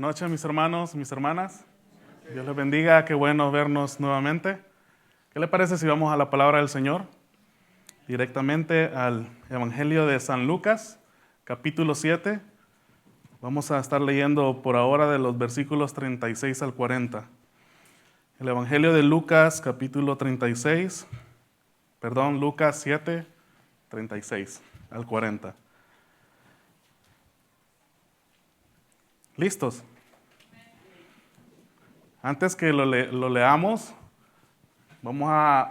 noches, mis hermanos, mis hermanas. Dios les bendiga, qué bueno vernos nuevamente. ¿Qué le parece si vamos a la palabra del Señor? Directamente al Evangelio de San Lucas, capítulo 7. Vamos a estar leyendo por ahora de los versículos 36 al 40. El Evangelio de Lucas, capítulo 36, Lucas 7, 36 al 40. ¿Listos? Antes que lo leamos,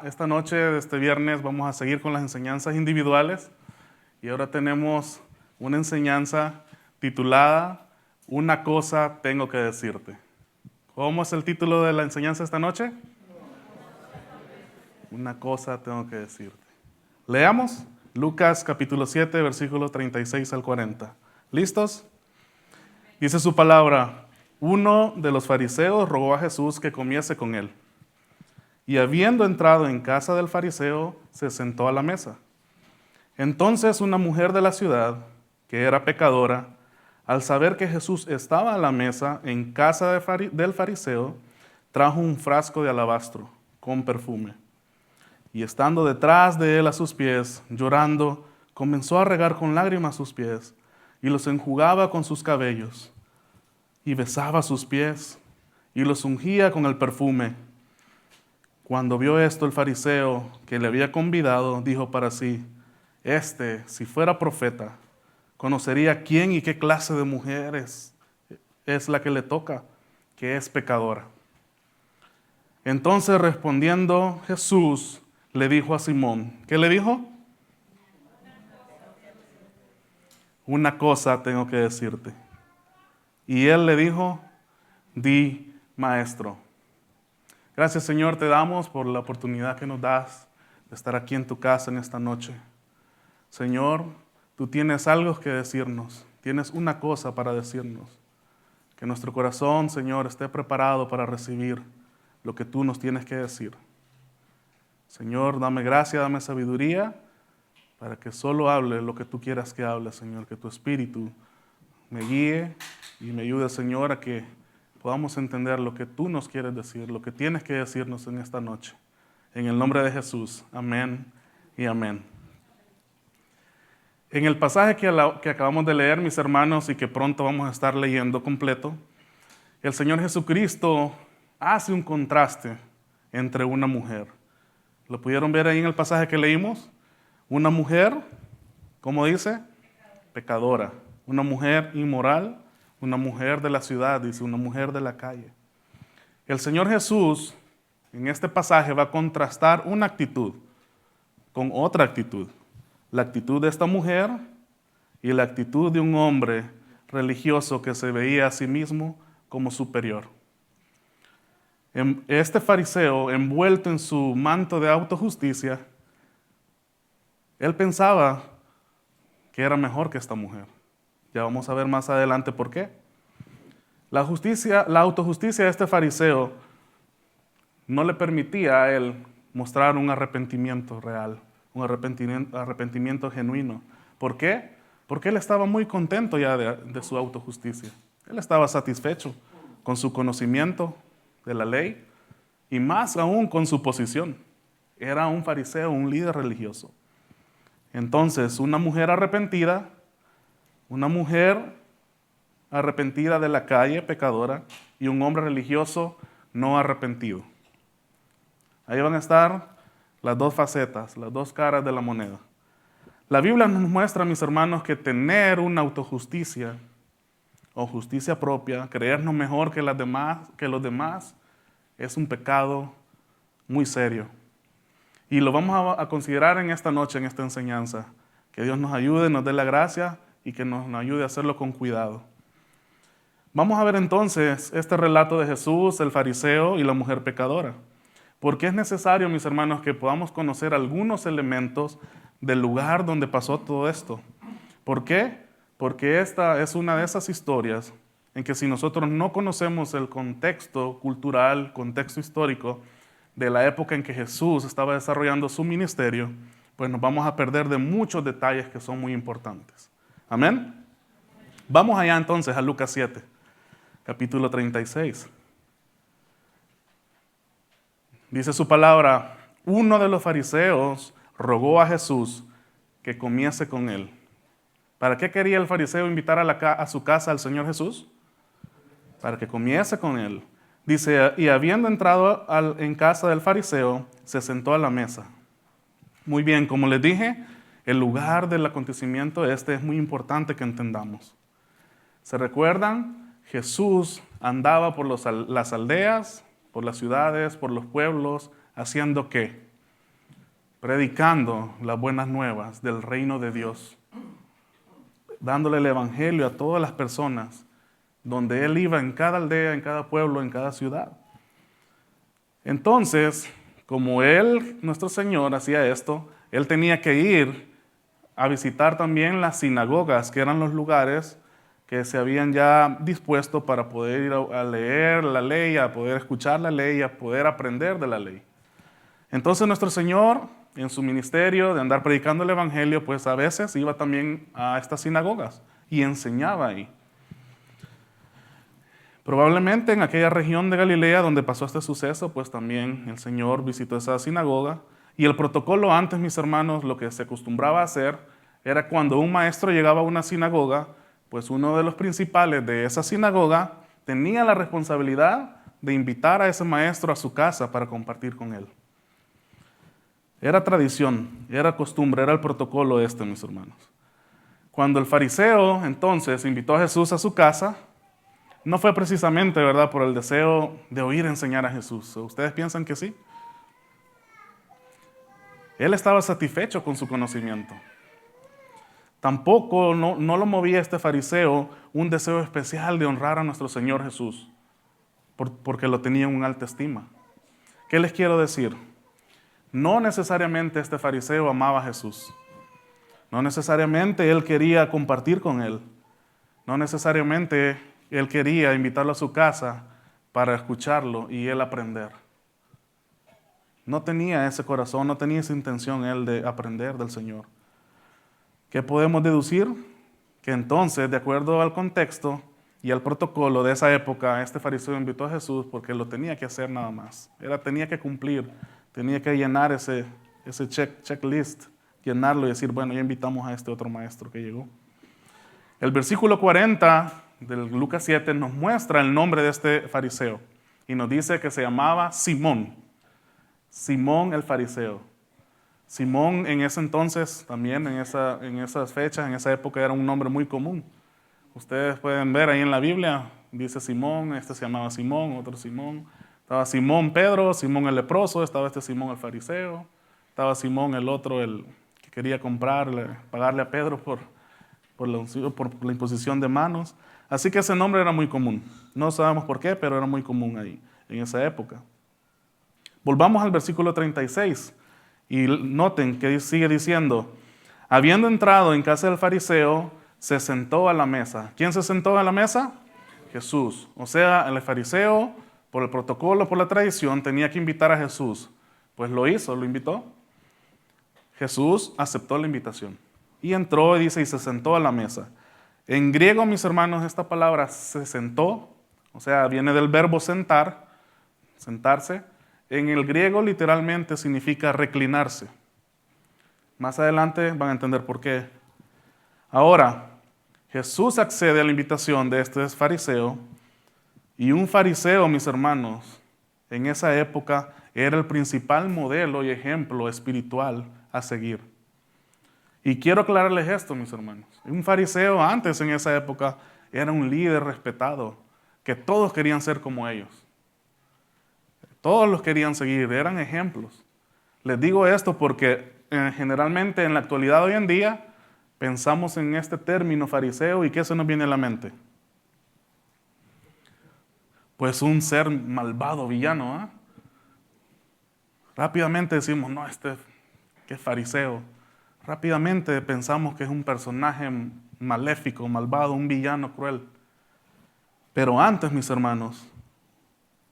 esta noche de este viernes, vamos a seguir con las enseñanzas individuales. Y ahora tenemos una enseñanza titulada Una cosa tengo que decirte. ¿Cómo es el título de la enseñanza esta noche? Una cosa tengo que decirte. Leamos Lucas capítulo 7, versículos 36 al 40. ¿Listos? Dice su palabra: uno de los fariseos rogó a Jesús que comiese con él. Y habiendo entrado en casa del fariseo, se sentó a la mesa. Entonces una mujer de la ciudad, que era pecadora, al saber que Jesús estaba a la mesa en casa del fariseo, trajo un frasco de alabastro con perfume. Y estando detrás de él a sus pies, llorando, comenzó a regar con lágrimas sus pies y los enjugaba con sus cabellos. Y besaba sus pies y los ungía con el perfume. Cuando vio esto el fariseo que le había convidado, dijo para sí: si fuera profeta, conocería quién y qué clase de mujer es la que le toca, que es pecadora. Entonces respondiendo Jesús, le dijo a Simón, ¿qué le dijo? Una cosa tengo que decirte. Y él le dijo: di, maestro. Gracias, Señor, te damos por la oportunidad que nos das de estar aquí en tu casa en esta noche. Señor, tú tienes algo que decirnos, tienes una cosa para decirnos. Que nuestro corazón, Señor, esté preparado para recibir lo que tú nos tienes que decir. Señor, dame gracia, dame sabiduría, para que solo hable lo que tú quieras que hable, Señor, que tu Espíritu me guíe y me ayude, Señor, a que podamos entender lo que tú nos quieres decir, lo que tienes que decirnos en esta noche. En el nombre de Jesús, amén y amén. En el pasaje que acabamos de leer, mis hermanos, y que pronto vamos a estar leyendo completo, el Señor Jesucristo hace un contraste entre una mujer. ¿Lo pudieron ver ahí en el pasaje que leímos? Una mujer, ¿cómo dice? Pecadora. Una mujer inmoral, una mujer de la ciudad, dice, una mujer de la calle. El Señor Jesús en este pasaje va a contrastar una actitud con otra actitud. La actitud de esta mujer y la actitud de un hombre religioso que se veía a sí mismo como superior. Este fariseo, envuelto en su manto de autojusticia, él pensaba que era mejor que esta mujer. Ya vamos a ver más adelante por qué. La autojusticia de este fariseo no le permitía a él mostrar un arrepentimiento real, un arrepentimiento genuino. ¿Por qué? Porque él estaba muy contento ya de su autojusticia. Él estaba satisfecho con su conocimiento de la ley y más aún con su posición. Era un fariseo, un líder religioso. Entonces, una mujer arrepentida de la calle, pecadora, y un hombre religioso no arrepentido. Ahí van a estar las dos facetas, las dos caras de la moneda. La Biblia nos muestra, mis hermanos, que tener una autojusticia o justicia propia, creernos mejor que los demás, es un pecado muy serio. Y lo vamos a considerar en esta noche, en esta enseñanza. Que Dios nos ayude, nos dé la gracia y que nos ayude a hacerlo con cuidado. Vamos a ver entonces este relato de Jesús, el fariseo y la mujer pecadora. Porque es necesario, mis hermanos, que podamos conocer algunos elementos del lugar donde pasó todo esto. ¿Por qué? Porque esta es una de esas historias en que si nosotros no conocemos el contexto cultural, contexto histórico de la época en que Jesús estaba desarrollando su ministerio, pues nos vamos a perder de muchos detalles que son muy importantes. ¿Amén? Vamos allá entonces a Lucas 7. capítulo 36. Dice su palabra, uno de los fariseos rogó a Jesús que comiese con él. ¿Para qué quería el fariseo invitar a su casa al Señor Jesús? Para que comiese con él. Dice, y habiendo entrado en casa del fariseo, se sentó a la mesa. Muy bien, como les dije, el lugar del acontecimiento es muy importante que entendamos. ¿Se recuerdan? Jesús andaba por las aldeas, por las ciudades, por los pueblos, ¿haciendo qué? Predicando las buenas nuevas del reino de Dios, dándole el evangelio a todas las personas, donde Él iba en cada aldea, en cada pueblo, en cada ciudad. Entonces, como Él, nuestro Señor, hacía esto, Él tenía que ir a visitar también las sinagogas, que eran los lugares que se habían ya dispuesto para poder ir a leer la ley, a poder escuchar la ley, a poder aprender de la ley. Entonces nuestro Señor, en su ministerio de andar predicando el evangelio, pues a veces iba también a estas sinagogas y enseñaba ahí. Probablemente en aquella región de Galilea donde pasó este suceso, pues también el Señor visitó esa sinagoga. Y el protocolo antes, mis hermanos, lo que se acostumbraba a hacer era cuando un maestro llegaba a una sinagoga, pues uno de los principales de esa sinagoga tenía la responsabilidad de invitar a ese maestro a su casa para compartir con él. Era tradición, era costumbre, era el protocolo mis hermanos. Cuando el fariseo entonces invitó a Jesús a su casa, no fue precisamente, ¿verdad?, por el deseo de oír enseñar a Jesús. ¿Ustedes piensan que sí? Él estaba satisfecho con su conocimiento. Tampoco no lo movía este fariseo un deseo especial de honrar a nuestro Señor Jesús, porque lo tenía en una alta estima. ¿Qué les quiero decir? No necesariamente este fariseo amaba a Jesús. No necesariamente él quería compartir con él. No necesariamente él quería invitarlo a su casa para escucharlo y él aprender. No tenía ese corazón, no tenía esa intención él de aprender del Señor. ¿Qué podemos deducir? Que entonces, de acuerdo al contexto y al protocolo de esa época, este fariseo invitó a Jesús porque lo tenía que hacer nada más. Tenía que cumplir, tenía que llenar ese checklist, llenarlo y decir, bueno, ya invitamos a este otro maestro que llegó. El versículo 40 del Lucas 7 nos muestra el nombre de este fariseo y nos dice que se llamaba Simón. Simón el fariseo. Simón en ese entonces, también en esas fechas, en esa época era un nombre muy común. Ustedes pueden ver ahí en la Biblia, dice Simón, este se llamaba Simón, otro Simón. Estaba Simón Pedro, Simón el leproso, estaba este Simón el fariseo, estaba Simón el otro, el que quería pagarle a Pedro por la imposición de manos. Así que ese nombre era muy común. No sabemos por qué, pero era muy común ahí, en esa época. Volvamos al versículo 36 y noten que sigue diciendo, habiendo entrado en casa del fariseo, se sentó a la mesa. ¿Quién se sentó a la mesa? Jesús. O sea, el fariseo, por el protocolo, por la tradición, tenía que invitar a Jesús. Pues lo hizo, lo invitó. Jesús aceptó la invitación y entró y dice, y se sentó a la mesa. En griego, mis hermanos, esta palabra se sentó, o sea, viene del verbo sentar, sentarse. En el griego literalmente significa reclinarse. Más adelante van a entender por qué. Ahora, Jesús accede a la invitación de este fariseo y un fariseo, mis hermanos, en esa época era el principal modelo y ejemplo espiritual a seguir. Y quiero aclararles esto, mis hermanos. Un fariseo antes en esa época era un líder respetado, que todos querían ser como ellos. Todos los querían seguir, eran ejemplos. Les digo esto porque generalmente en la actualidad hoy en día pensamos en este término fariseo y ¿qué se nos viene a la mente? Pues un ser malvado, villano. Rápidamente decimos, no, ¿qué fariseo? Rápidamente pensamos que es un personaje maléfico, malvado, un villano cruel. Pero antes, mis hermanos,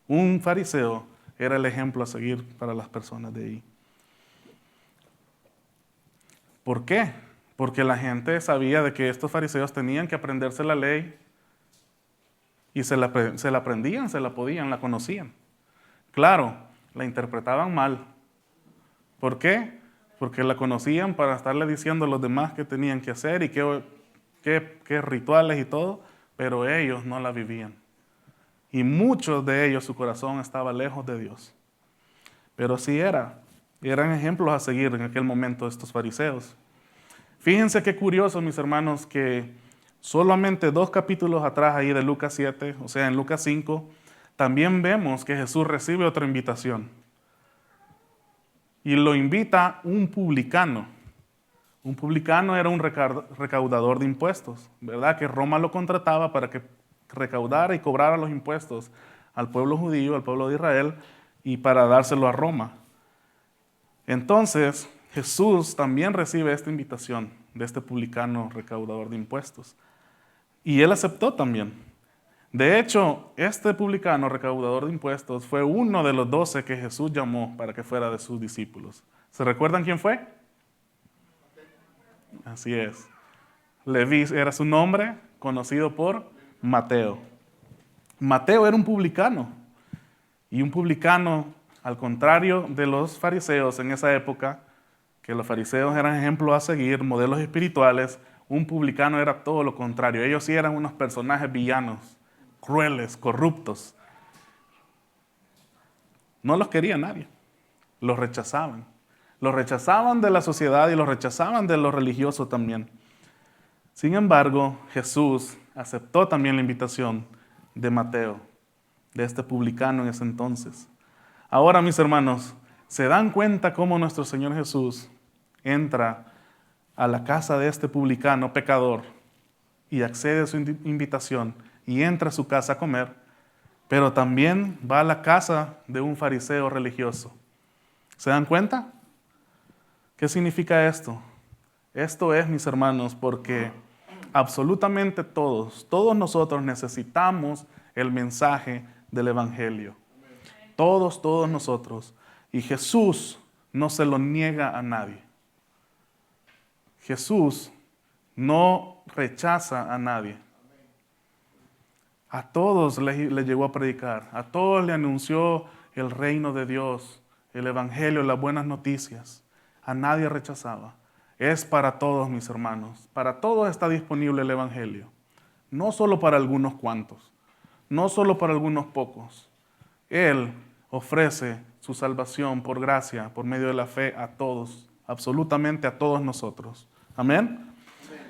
un fariseo era el ejemplo a seguir para las personas de ahí. ¿Por qué? Porque la gente sabía de que estos fariseos tenían que aprenderse la ley y se la aprendían, se la podían, la conocían. Claro, la interpretaban mal. ¿Por qué? Porque la conocían para estarle diciendo a los demás qué tenían que hacer y qué rituales y todo, pero ellos no la vivían. Y muchos de ellos, su corazón estaba lejos de Dios. Pero sí eran ejemplos a seguir en aquel momento estos fariseos. Fíjense qué curioso, mis hermanos, que solamente 2 capítulos atrás ahí de Lucas 7, o sea, en Lucas 5, también vemos que Jesús recibe otra invitación. Y lo invita un publicano. Un publicano era un recaudador de impuestos, ¿verdad? Que Roma lo contrataba para que recaudara y cobrara los impuestos al pueblo judío, al pueblo de Israel, y para dárselo a Roma. Entonces, Jesús también recibe esta invitación de este publicano recaudador de impuestos. Y él aceptó también. De hecho, este publicano recaudador de impuestos fue uno de los 12 que Jesús llamó para que fuera de sus discípulos. ¿Se recuerdan quién fue? Así es. Leví era su nombre, conocido por Mateo. Mateo era un publicano. Y un publicano, al contrario de los fariseos en esa época, que los fariseos eran ejemplos a seguir, modelos espirituales, un publicano era todo lo contrario. Ellos sí eran unos personajes villanos, crueles, corruptos. No los quería nadie. Los rechazaban. Los rechazaban de la sociedad y los rechazaban de los religiosos también. Sin embargo, Jesús aceptó también la invitación de Mateo, de este publicano en ese entonces. Ahora, mis hermanos, ¿se dan cuenta cómo nuestro Señor Jesús entra a la casa de este publicano pecador y accede a su invitación y entra a su casa a comer, pero también va a la casa de un fariseo religioso? ¿Se dan cuenta? ¿Qué significa esto? Esto es, mis hermanos, porque absolutamente todos nosotros necesitamos el mensaje del Evangelio. Todos nosotros. Y Jesús no se lo niega a nadie. Jesús no rechaza a nadie. A todos le llegó a predicar, a todos le anunció el reino de Dios, el Evangelio, las buenas noticias. A nadie rechazaba. Es para todos, mis hermanos. Para todos está disponible el Evangelio. No solo para algunos cuantos, no solo para algunos pocos. Él ofrece su salvación por gracia, por medio de la fe a todos, absolutamente a todos nosotros. Amén.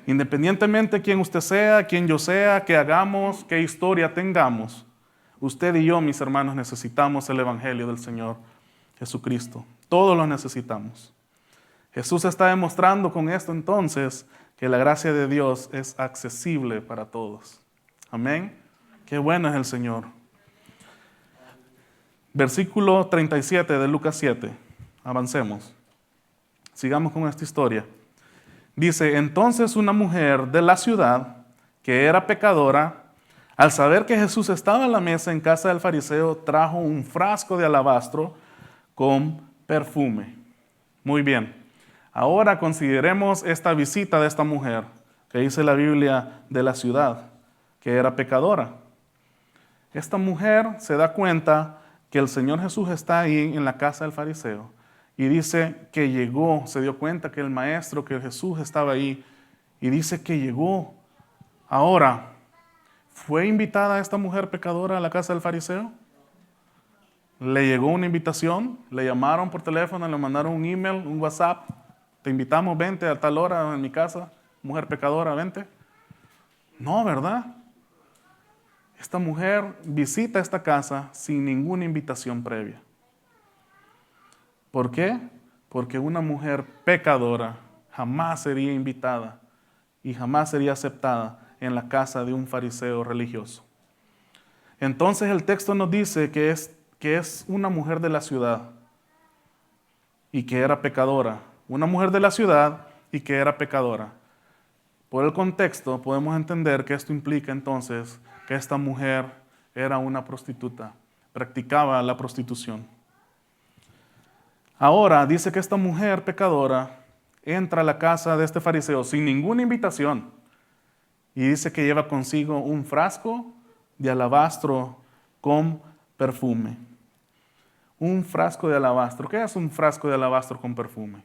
Independientemente de quién usted sea, quién yo sea, qué hagamos, qué historia tengamos, usted y yo, mis hermanos, necesitamos el Evangelio del Señor Jesucristo. Todos lo necesitamos. Jesús está demostrando con esto entonces que la gracia de Dios es accesible para todos. Amén. Qué bueno es el Señor. Versículo 37 de Lucas 7. Avancemos. Sigamos con esta historia. Dice, entonces una mujer de la ciudad, que era pecadora, al saber que Jesús estaba en la mesa en casa del fariseo, trajo un frasco de alabastro con perfume. Muy bien. Ahora consideremos esta visita de esta mujer, que dice la Biblia de la ciudad, que era pecadora. Esta mujer se da cuenta que el Señor Jesús está ahí en la casa del fariseo y dice que llegó, se dio cuenta que el maestro, que Jesús estaba ahí y dice que llegó. Ahora, ¿fue invitada esta mujer pecadora a la casa del fariseo? ¿Le llegó una invitación? ¿Le llamaron por teléfono? ¿Le mandaron un email, un WhatsApp? Te invitamos, vente a tal hora en mi casa, mujer pecadora, vente. No, ¿verdad? Esta mujer visita esta casa sin ninguna invitación previa. ¿Por qué? Porque una mujer pecadora jamás sería invitada y jamás sería aceptada en la casa de un fariseo religioso. Entonces el texto nos dice que es una mujer de la ciudad y que era pecadora. Una mujer de la ciudad y que era pecadora. Por el contexto podemos entender que esto implica entonces que esta mujer era una prostituta, practicaba la prostitución. Ahora dice que esta mujer pecadora entra a la casa de este fariseo sin ninguna invitación y dice que lleva consigo un frasco de alabastro con perfume. Un frasco de alabastro. ¿Qué es un frasco de alabastro con perfume?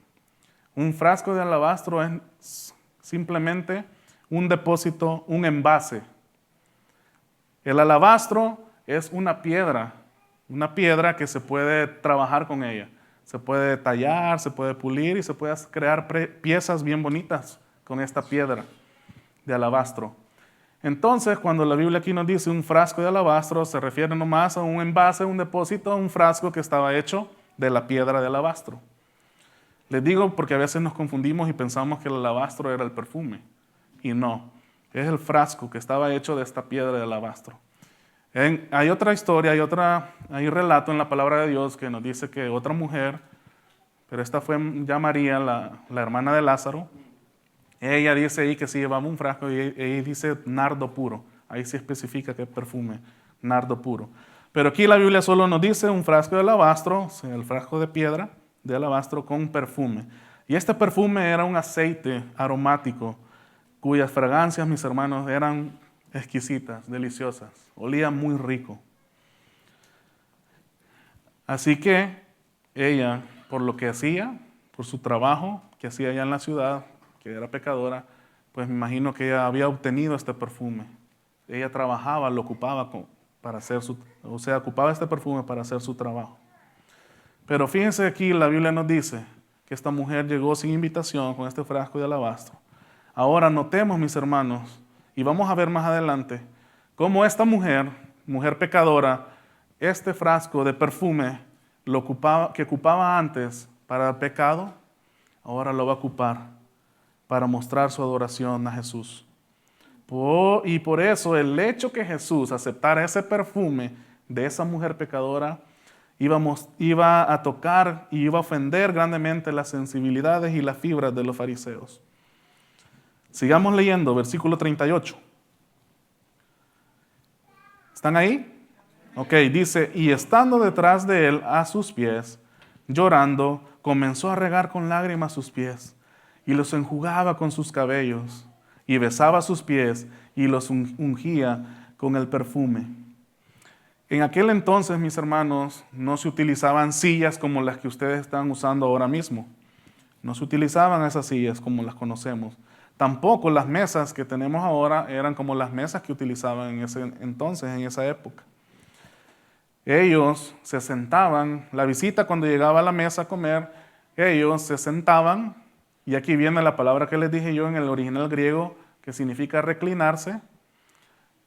Un frasco de alabastro es simplemente un depósito, un envase. El alabastro es una piedra que se puede trabajar con ella. Se puede tallar, se puede pulir y se puede crear piezas bien bonitas con esta piedra de alabastro. Entonces, cuando la Biblia aquí nos dice un frasco de alabastro, se refiere nomás a un envase, un depósito, un frasco que estaba hecho de la piedra de alabastro. Les digo porque a veces nos confundimos y pensamos que el alabastro era el perfume. Y no, es el frasco que estaba hecho de esta piedra de alabastro. Hay otra historia, hay un relato en la palabra de Dios que nos dice que otra mujer, pero esta fue ya María, la hermana de Lázaro. Ella dice ahí que sí llevaba un frasco y ella dice nardo puro. Ahí se especifica que es perfume, nardo puro. Pero aquí la Biblia solo nos dice un frasco de alabastro, o sea, el frasco de piedra de alabastro con perfume. Y este perfume era un aceite aromático cuyas fragancias, mis hermanos, eran exquisitas, deliciosas. Olía muy rico. Así que ella, por lo que hacía, por su trabajo que hacía allá en la ciudad, que era pecadora, pues me imagino que ella había obtenido este perfume. Ella trabajaba, lo ocupaba para hacer ocupaba este perfume para hacer su trabajo. Pero fíjense aquí, la Biblia nos dice que esta mujer llegó sin invitación con este frasco de alabastro. Ahora notemos, mis hermanos, y vamos a ver más adelante, cómo esta mujer pecadora, este frasco de perfume que ocupaba antes para el pecado, ahora lo va a ocupar para mostrar su adoración a Jesús. Y por eso el hecho que Jesús aceptara ese perfume de esa mujer pecadora iba a tocar y iba a ofender grandemente las sensibilidades y las fibras de los fariseos. Sigamos leyendo, versículo 38. ¿Están ahí? Ok, dice, y estando detrás de él a sus pies, llorando, comenzó a regar con lágrimas sus pies, y los enjugaba con sus cabellos, y besaba sus pies, y los ungía con el perfume. En aquel entonces, mis hermanos, no se utilizaban sillas como las que ustedes están usando ahora mismo. No se utilizaban esas sillas como las conocemos. Tampoco las mesas que tenemos ahora eran como las mesas que utilizaban en ese entonces, en esa época. Ellos se sentaban, la visita cuando llegaba a la mesa a comer, ellos se sentaban, y aquí viene la palabra que les dije yo en el original griego, que significa reclinarse.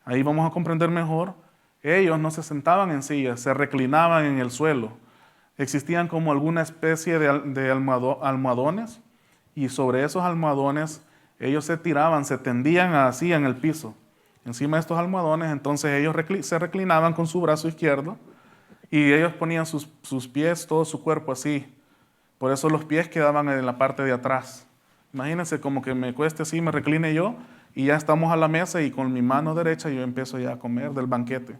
Ahí vamos a comprender mejor. Ellos no se sentaban en sillas, se reclinaban en el suelo. Existían como alguna especie de almohadones, y sobre esos almohadones ellos se tiraban, se tendían así en el piso, encima de estos almohadones. Entonces ellos se reclinaban con su brazo izquierdo y ellos ponían sus pies, todo su cuerpo así. Por eso los pies quedaban en la parte de atrás. Imagínense como que me cueste así, me recline yo y ya estamos a la mesa y con mi mano derecha yo empiezo ya a comer del banquete.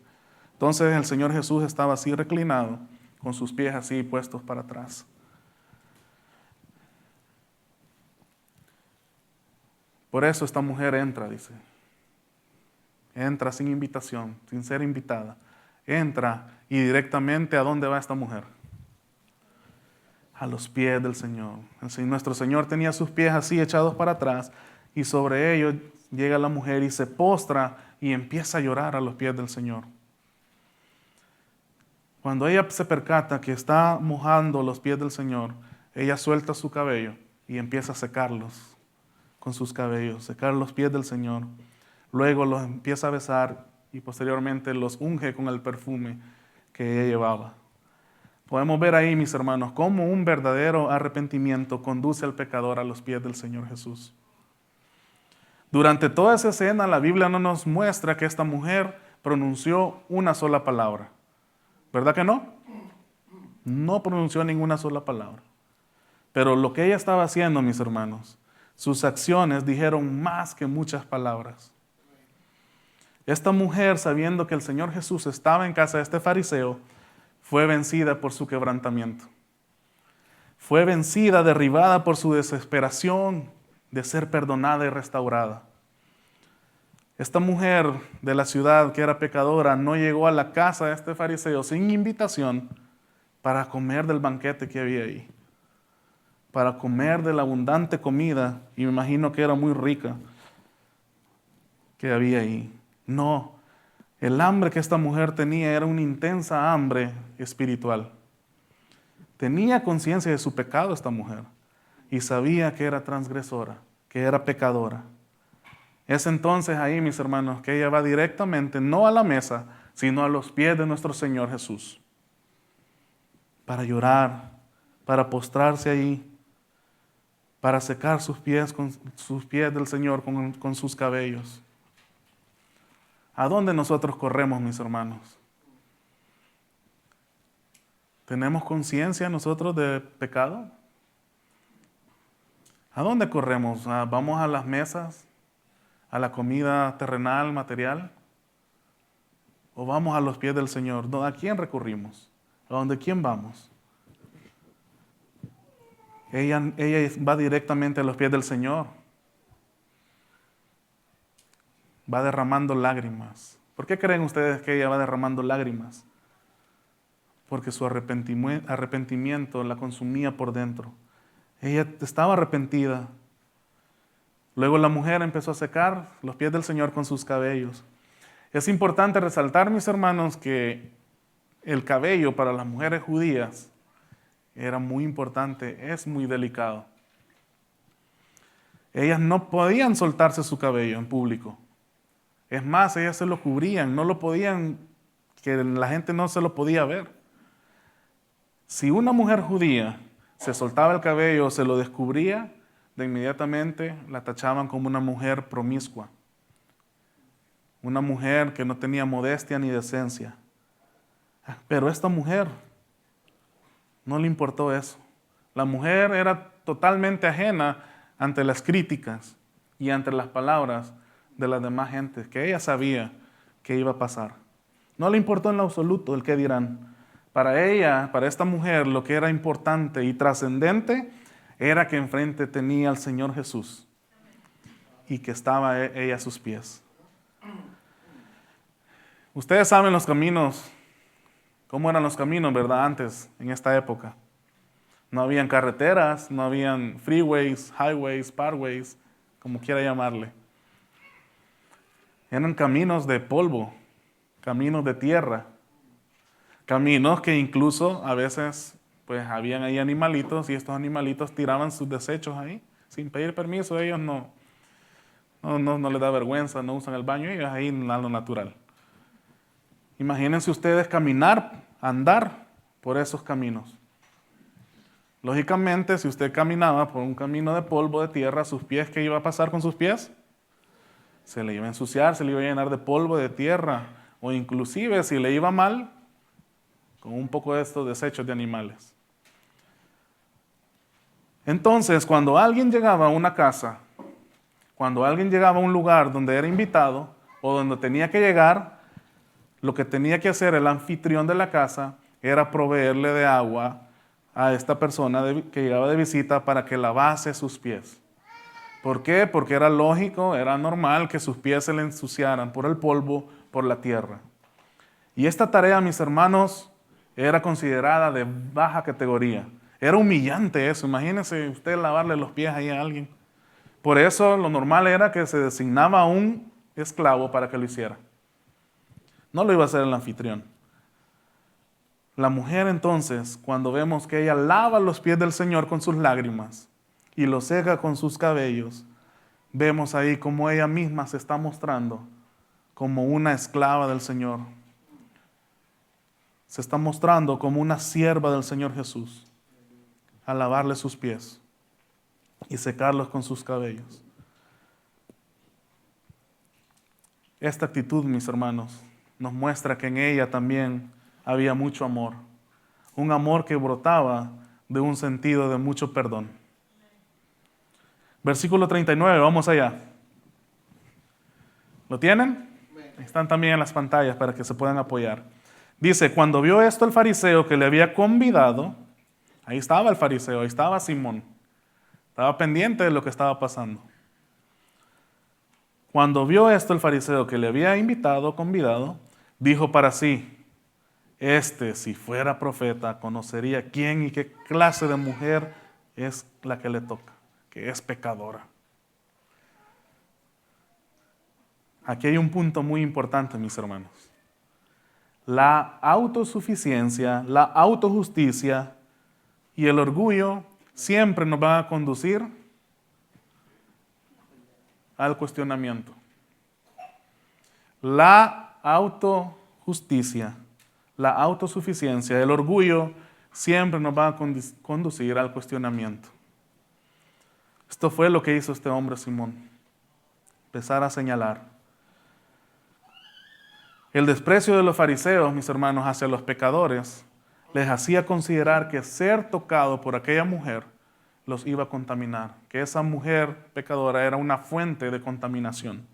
Entonces el Señor Jesús estaba así reclinado, con sus pies así puestos para atrás. Por eso esta mujer entra, dice. Entra sin invitación, sin ser invitada. Entra y directamente ¿a dónde va esta mujer? A los pies del Señor. Nuestro Señor tenía sus pies así echados para atrás y sobre ellos llega la mujer y se postra y empieza a llorar a los pies del Señor. Cuando ella se percata que está mojando los pies del Señor, ella suelta su cabello y empieza a secarlos con sus cabellos, secar los pies del Señor. Luego los empieza a besar y posteriormente los unge con el perfume que ella llevaba. Podemos ver ahí, mis hermanos, cómo un verdadero arrepentimiento conduce al pecador a los pies del Señor Jesús. Durante toda esa escena, la Biblia no nos muestra que esta mujer pronunció una sola palabra. ¿Verdad que no? No pronunció ninguna sola palabra. Pero lo que ella estaba haciendo, mis hermanos, sus acciones dijeron más que muchas palabras. Esta mujer, sabiendo que el Señor Jesús estaba en casa de este fariseo, fue vencida por su quebrantamiento. Fue vencida, derribada por su desesperación de ser perdonada y restaurada. Esta mujer de la ciudad que era pecadora no llegó a la casa de este fariseo sin invitación para comer del banquete que había ahí, para comer de la abundante comida, y me imagino que era muy rica, que había ahí. No, el hambre que esta mujer tenía era una intensa hambre espiritual. Tenía conciencia de su pecado esta mujer y sabía que era transgresora, que era pecadora. Es entonces ahí, mis hermanos, que ella va directamente, no a la mesa, sino a los pies de nuestro Señor Jesús, para llorar, para postrarse ahí, para secar sus pies con sus pies del Señor con sus cabellos. ¿A dónde nosotros corremos, mis hermanos? ¿Tenemos conciencia nosotros de pecado? ¿A dónde corremos? ¿Vamos a las mesas? ¿A la comida terrenal, material? ¿O vamos a los pies del Señor? ¿A quién recurrimos? ¿A dónde quién vamos? Ella va directamente a los pies del Señor. Va derramando lágrimas. ¿Por qué creen ustedes que ella va derramando lágrimas? Porque su arrepentimiento la consumía por dentro. Ella estaba arrepentida. Luego la mujer empezó a secar los pies del Señor con sus cabellos. Es importante resaltar, mis hermanos, que el cabello para las mujeres judías era muy importante, es muy delicado. Ellas no podían soltarse su cabello en público. Es más, ellas se lo cubrían, no lo podían, que la gente no se lo podía ver. Si una mujer judía se soltaba el cabello o se lo descubría, de inmediatamente la tachaban como una mujer promiscua, una mujer que no tenía modestia ni decencia. Pero esta mujer no le importó eso. La mujer era totalmente ajena ante las críticas y ante las palabras de las demás gentes, que ella sabía que iba a pasar. No le importó en lo absoluto el qué dirán. Para ella, para esta mujer, lo que era importante y trascendente era que enfrente tenía al Señor Jesús y que estaba ella a sus pies. Ustedes saben los caminos, cómo eran los caminos, ¿verdad? Antes, en esta época. No habían carreteras, no habían freeways, highways, parkways, como quiera llamarle. Eran caminos de polvo, caminos de tierra, caminos que incluso a veces pues habían ahí animalitos y estos animalitos tiraban sus desechos ahí sin pedir permiso. Ellos no les da vergüenza, no usan el baño, ellos ahí en lo natural. Imagínense ustedes caminar, andar por esos caminos. Lógicamente, si usted caminaba por un camino de polvo, de tierra, sus pies, ¿qué iba a pasar con sus pies? Se le iba a ensuciar, se le iba a llenar de polvo, de tierra, o inclusive si le iba mal, con un poco de estos desechos de animales. Entonces, cuando alguien llegaba a una casa, cuando alguien llegaba a un lugar donde era invitado o donde tenía que llegar, lo que tenía que hacer el anfitrión de la casa era proveerle de agua a esta persona que llegaba de visita para que lavase sus pies. ¿Por qué? Porque era lógico, era normal que sus pies se le ensuciaran por el polvo, por la tierra. Y esta tarea, mis hermanos, era considerada de baja categoría. Era humillante eso. Imagínense usted lavarle los pies ahí a alguien. Por eso lo normal era que se designaba a un esclavo para que lo hiciera. No lo iba a hacer el anfitrión. La mujer entonces, cuando vemos que ella lava los pies del Señor con sus lágrimas y los seca con sus cabellos, vemos ahí cómo ella misma se está mostrando como una esclava del Señor. Se está mostrando como una sierva del Señor Jesús al lavarle sus pies y secarlos con sus cabellos. Esta actitud, mis hermanos, nos muestra que en ella también había mucho amor. Un amor que brotaba de un sentido de mucho perdón. Versículo 39, vamos allá. ¿Lo tienen? Están también en las pantallas para que se puedan apoyar. Dice, cuando vio esto el fariseo que le había convidado, ahí estaba el fariseo, ahí estaba Simón. Estaba pendiente de lo que estaba pasando. Cuando vio esto el fariseo que le había convidado, dijo para sí, si fuera profeta, conocería quién y qué clase de mujer es la que le toca, que es pecadora. Aquí hay un punto muy importante, mis hermanos. La autosuficiencia, la autojusticia y el orgullo siempre nos van a conducir al cuestionamiento. La autojusticia, la autosuficiencia, el orgullo siempre nos va a conducir al cuestionamiento. Esto fue lo que hizo este hombre Simón. Empezar a señalar. El desprecio de los fariseos, mis hermanos, hacia los pecadores, les hacía considerar que ser tocado por aquella mujer los iba a contaminar, que esa mujer pecadora era una fuente de contaminación.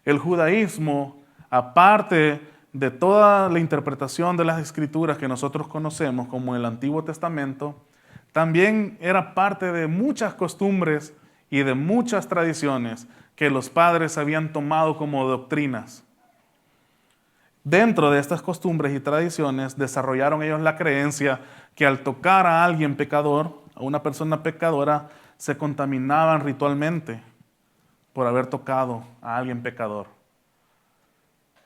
El judaísmo, aparte de toda la interpretación de las escrituras que nosotros conocemos, como el Antiguo Testamento, también era parte de muchas costumbres y de muchas tradiciones que los padres habían tomado como doctrinas. Dentro de estas costumbres y tradiciones desarrollaron ellos la creencia que al tocar a alguien pecador, a una persona pecadora, se contaminaban ritualmente por haber tocado a alguien pecador.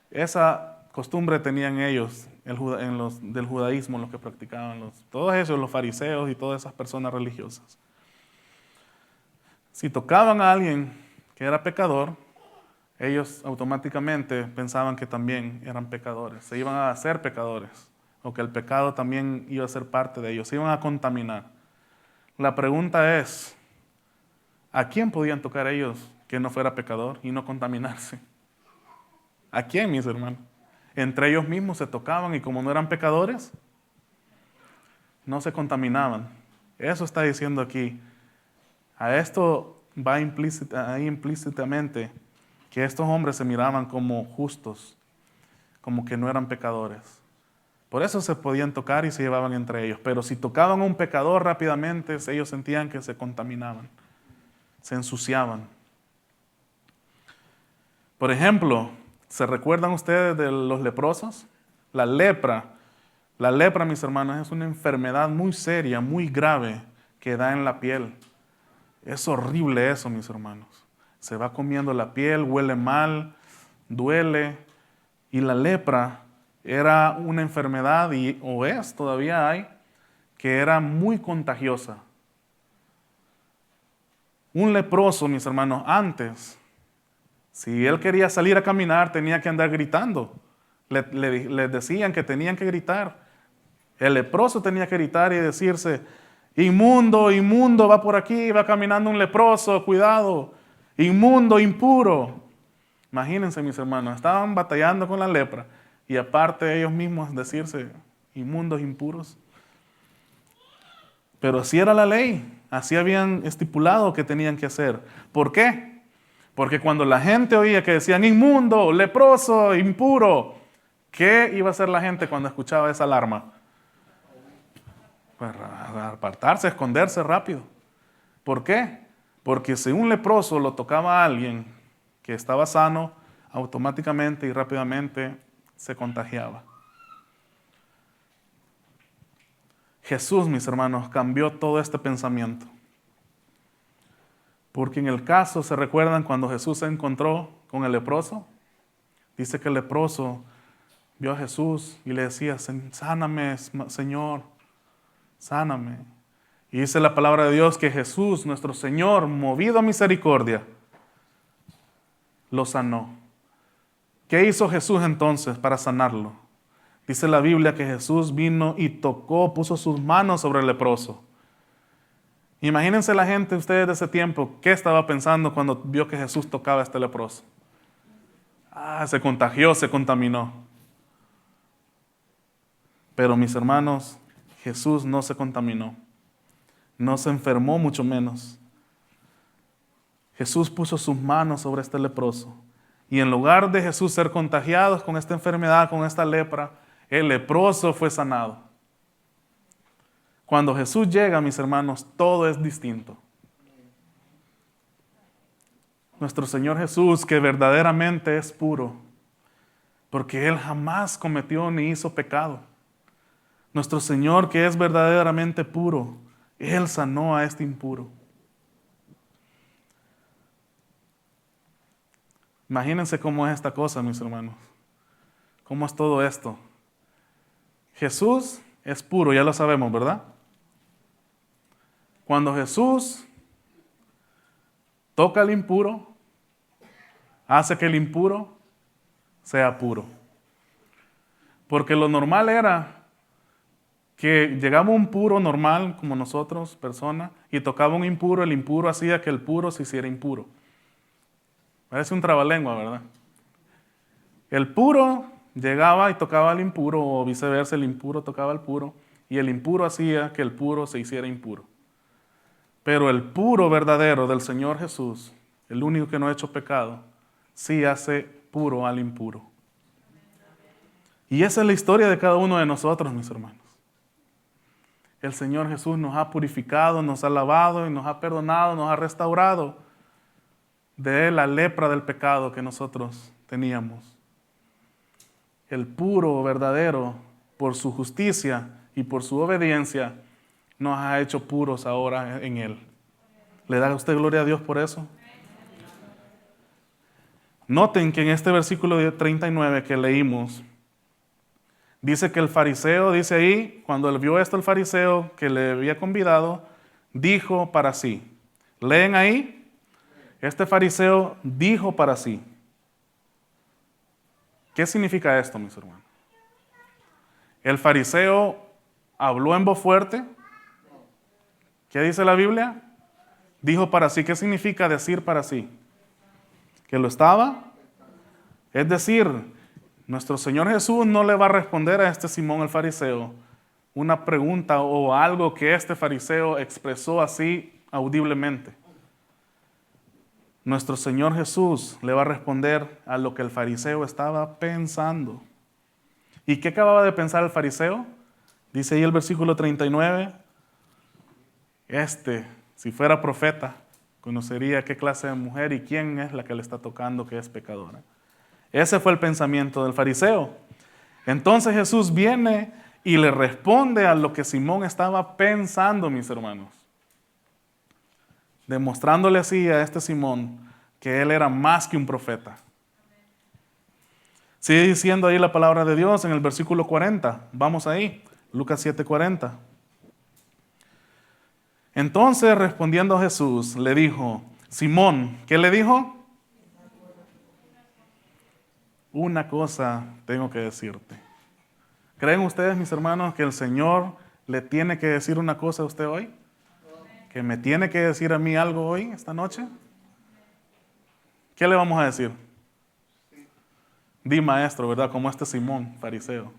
Esa costumbre tenían ellos del judaísmo, los que practicaban, todos esos, los fariseos y todas esas personas religiosas. Si tocaban a alguien que era pecador, ellos automáticamente pensaban que también eran pecadores, se iban a hacer pecadores, o que el pecado también iba a ser parte de ellos, se iban a contaminar. La pregunta es, ¿a quién podían tocar ellos que no fuera pecador y no contaminarse? ¿A quién, mis hermanos? Entre ellos mismos se tocaban y como no eran pecadores, no se contaminaban. Eso está diciendo aquí. A esto va implícitamente que estos hombres se miraban como justos, como que no eran pecadores. Por eso se podían tocar y se llevaban entre ellos. Pero si tocaban a un pecador rápidamente, ellos sentían que se contaminaban, se ensuciaban. Por ejemplo, ¿se recuerdan ustedes de los leprosos? La lepra, mis hermanos, es una enfermedad muy seria, muy grave, que da en la piel. Es horrible eso, mis hermanos. Se va comiendo la piel, huele mal, duele. Y la lepra era una enfermedad, o es, todavía hay, que era muy contagiosa. Un leproso, mis hermanos, antes, si él quería salir a caminar, tenía que andar gritando. Le decían que tenían que gritar. El leproso tenía que gritar y decirse, inmundo, inmundo, va por aquí, va caminando un leproso, cuidado. Inmundo, impuro. Imagínense, mis hermanos, estaban batallando con la lepra y aparte ellos mismos decirse inmundos, impuros. Pero así era la ley, así habían estipulado que tenían que hacer. ¿Por qué? Porque cuando la gente oía que decían inmundo, leproso, impuro, ¿qué iba a hacer la gente cuando escuchaba esa alarma? Pues apartarse, esconderse rápido. ¿Por qué? Porque si un leproso lo tocaba a alguien que estaba sano, automáticamente y rápidamente se contagiaba. Jesús, mis hermanos, cambió todo este pensamiento. Porque en el caso, ¿se recuerdan cuando Jesús se encontró con el leproso? Dice que el leproso vio a Jesús y le decía, sáname, Señor, sáname. Y dice la palabra de Dios que Jesús, nuestro Señor, movido a misericordia, lo sanó. ¿Qué hizo Jesús entonces para sanarlo? Dice la Biblia que Jesús vino y tocó, puso sus manos sobre el leproso. Imagínense la gente, ustedes de ese tiempo, ¿qué estaba pensando cuando vio que Jesús tocaba a este leproso? Se contagió, se contaminó. Pero mis hermanos, Jesús no se contaminó. No se enfermó, mucho menos. Jesús puso sus manos sobre este leproso. Y en lugar de Jesús ser contagiado con esta enfermedad, con esta lepra, el leproso fue sanado. Cuando Jesús llega, mis hermanos, todo es distinto. Nuestro Señor Jesús, que verdaderamente es puro, porque Él jamás cometió ni hizo pecado. Nuestro Señor, que es verdaderamente puro, Él sanó a este impuro. Imagínense cómo es esta cosa, mis hermanos. ¿Cómo es todo esto? Jesús es puro, ya lo sabemos, ¿verdad? Cuando Jesús toca al impuro, hace que el impuro sea puro. Porque lo normal era que llegaba un puro normal, como nosotros, persona, y tocaba un impuro, el impuro hacía que el puro se hiciera impuro. Parece un trabalengua, ¿verdad? El puro llegaba y tocaba al impuro, o viceversa, el impuro tocaba al puro, y el impuro hacía que el puro se hiciera impuro. Pero el puro verdadero del Señor Jesús, el único que no ha hecho pecado, sí hace puro al impuro. Y esa es la historia de cada uno de nosotros, mis hermanos. El Señor Jesús nos ha purificado, nos ha lavado y nos ha perdonado, nos ha restaurado de la lepra del pecado que nosotros teníamos. El puro, verdadero, por su justicia y por su obediencia, nos ha hecho puros ahora en Él. ¿Le da a usted gloria a Dios por eso? Noten que en este versículo 39 que leímos, dice que el fariseo, dice ahí, cuando él vio esto el fariseo que le había convidado, dijo para sí. ¿Leen ahí? Este fariseo dijo para sí. ¿Qué significa esto, mis hermanos? El fariseo habló en voz fuerte. ¿Qué dice la Biblia? Dijo para sí. ¿Qué significa decir para sí? ¿Que lo estaba? Es decir, nuestro Señor Jesús no le va a responder a este Simón el fariseo una pregunta o algo que este fariseo expresó así audiblemente. Nuestro Señor Jesús le va a responder a lo que el fariseo estaba pensando. ¿Y qué acababa de pensar el fariseo? Dice ahí el versículo 39, si fuera profeta, conocería qué clase de mujer y quién es la que le está tocando que es pecadora. Ese fue el pensamiento del fariseo. Entonces Jesús viene y le responde a lo que Simón estaba pensando, mis hermanos. Demostrándole así a este Simón que él era más que un profeta. Sigue diciendo ahí la palabra de Dios en el versículo 40. Vamos ahí, Lucas 7:40. Entonces respondiendo Jesús le dijo, Simón, ¿qué le dijo? Una cosa tengo que decirte. ¿Creen ustedes, mis hermanos, que el Señor le tiene que decir una cosa a usted hoy? ¿Que me tiene que decir a mí algo hoy, esta noche? ¿Qué le vamos a decir? Di maestro, ¿verdad? Como este Simón, fariseo.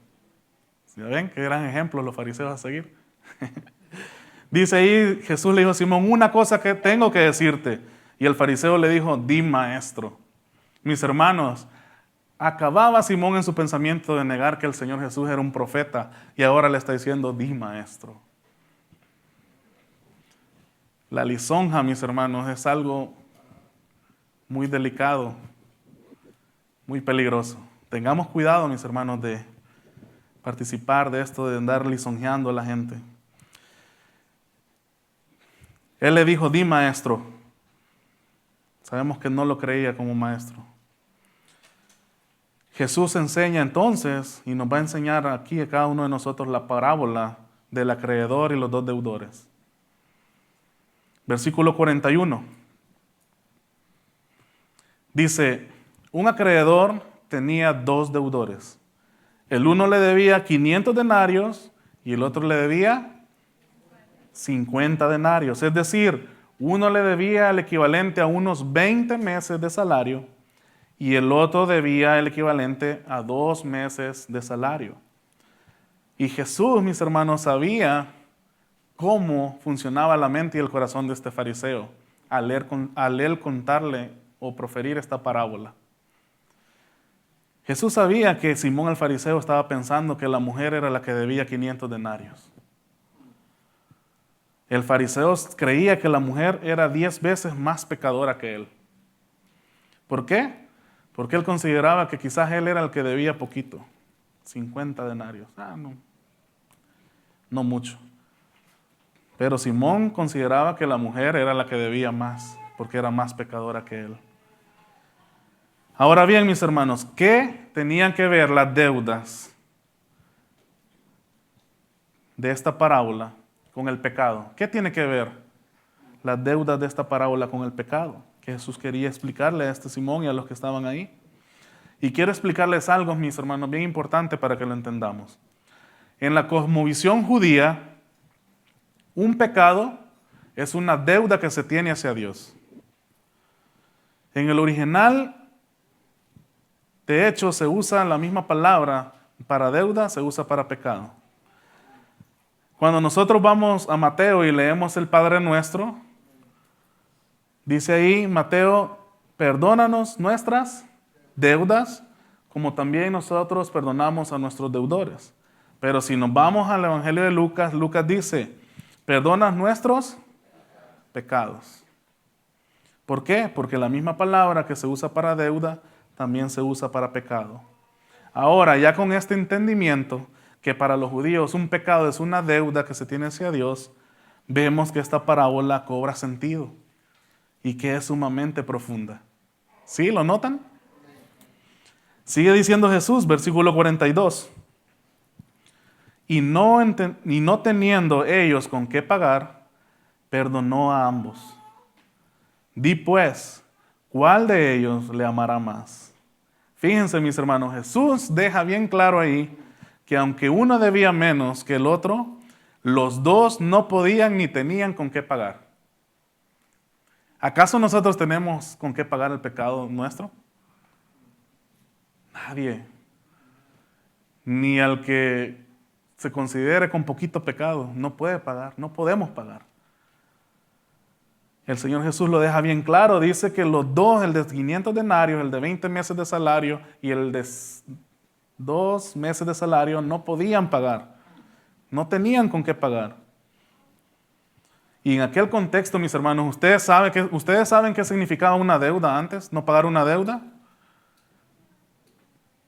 ¿Ya ven? Qué gran ejemplo los fariseos a seguir. Dice ahí, Jesús le dijo a Simón, una cosa que tengo que decirte. Y el fariseo le dijo, di maestro. Mis hermanos, acababa Simón en su pensamiento de negar que el Señor Jesús era un profeta y ahora le está diciendo, di maestro. La lisonja, mis hermanos, es algo muy delicado, muy peligroso. Tengamos cuidado, mis hermanos, de participar de esto, de andar lisonjeando a la gente. Él le dijo, di maestro. Sabemos que no lo creía como maestro. Jesús enseña entonces, y nos va a enseñar aquí a cada uno de nosotros la parábola del acreedor y los dos deudores. Versículo 41. Dice, un acreedor tenía dos deudores. El uno le debía 500 denarios y el otro le debía 50 denarios. Es decir, uno le debía el equivalente a unos 20 meses de salario y el otro debía el equivalente a 2 meses de salario. Y Jesús, mis hermanos, sabía cómo funcionaba la mente y el corazón de este fariseo al él contarle o proferir esta parábola. Jesús sabía que Simón el fariseo estaba pensando que la mujer era la que debía 500 denarios. El fariseo creía que la mujer era 10 veces más pecadora que él. ¿Por qué? Porque él consideraba que quizás él era el que debía poquito, 50 denarios. No mucho. Pero Simón consideraba que la mujer era la que debía más, porque era más pecadora que él. Ahora bien, mis hermanos, ¿qué tenían que ver las deudas de esta parábola con el pecado? ¿Qué tiene que ver las deudas de esta parábola con el pecado? Que Jesús quería explicarle a este Simón y a los que estaban ahí. Y quiero explicarles algo, mis hermanos, bien importante para que lo entendamos. En la cosmovisión judía, un pecado es una deuda que se tiene hacia Dios. En el original, de hecho, se usa la misma palabra para deuda, se usa para pecado. Cuando nosotros vamos a Mateo y leemos el Padre Nuestro, dice ahí, Mateo, perdónanos nuestras deudas, como también nosotros perdonamos a nuestros deudores. Pero si nos vamos al Evangelio de Lucas, Lucas dice, perdona nuestros pecados. ¿Por qué? Porque la misma palabra que se usa para deuda también se usa para pecado. Ahora, ya con este entendimiento, que para los judíos un pecado es una deuda que se tiene hacia Dios, vemos que esta parábola cobra sentido y que es sumamente profunda. ¿Sí? ¿Lo notan? Sigue diciendo Jesús, versículo 42. Y no teniendo ellos con qué pagar, perdonó a ambos. Di pues, ¿cuál de ellos le amará más? Fíjense, mis hermanos, Jesús deja bien claro ahí que aunque uno debía menos que el otro, los dos no podían ni tenían con qué pagar. ¿Acaso nosotros tenemos con qué pagar el pecado nuestro? Nadie. Ni al que se considere con poquito pecado no puede pagar, no podemos pagar. El Señor Jesús lo deja bien claro, dice que los dos, el de 500 denarios, el de 20 meses de salario y el de 2 meses de salario no podían pagar, no tenían con qué pagar. Y en aquel contexto, mis hermanos, ¿ustedes saben qué significaba una deuda antes? ¿No pagar una deuda?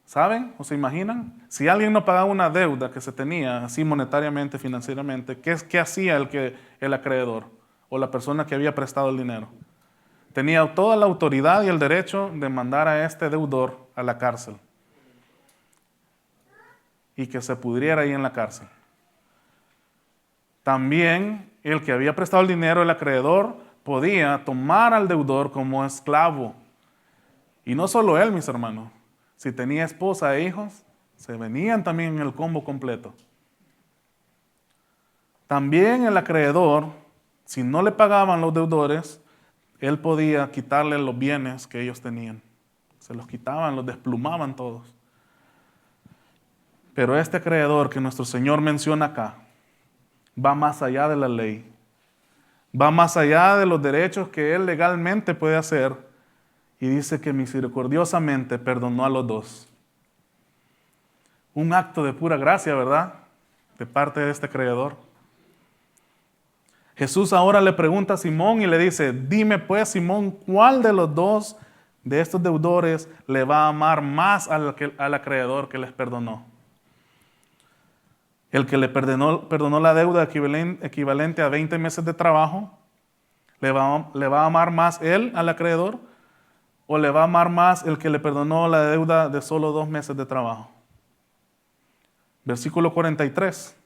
¿Saben o se imaginan? Si alguien no pagaba una deuda que se tenía así monetariamente, financieramente, ¿qué hacía el acreedor o la persona que había prestado el dinero? Tenía toda la autoridad y el derecho de mandar a este deudor a la cárcel y que se pudriera ahí en la cárcel. También el que había prestado el dinero, el acreedor, podía tomar al deudor como esclavo. Y no solo él, mis hermanos. Si tenía esposa e hijos, se venían también en el combo completo. También el acreedor, si no le pagaban los deudores, él podía quitarle los bienes que ellos tenían. Se los quitaban, los desplumaban todos. Pero este acreedor que nuestro Señor menciona acá, va más allá de la ley. Va más allá de los derechos que él legalmente puede hacer. Y dice que misericordiosamente perdonó a los dos. Un acto de pura gracia, ¿verdad? De parte de este acreedor. Jesús ahora le pregunta a Simón y le dice, dime pues, Simón, ¿cuál de los dos de estos deudores le va a amar más al acreedor que les perdonó? El que le perdonó la deuda equivalente a 20 meses de trabajo, ¿le va a amar más él al acreedor? ¿O le va a amar más el que le perdonó la deuda de solo 2 meses de trabajo? Versículo 43.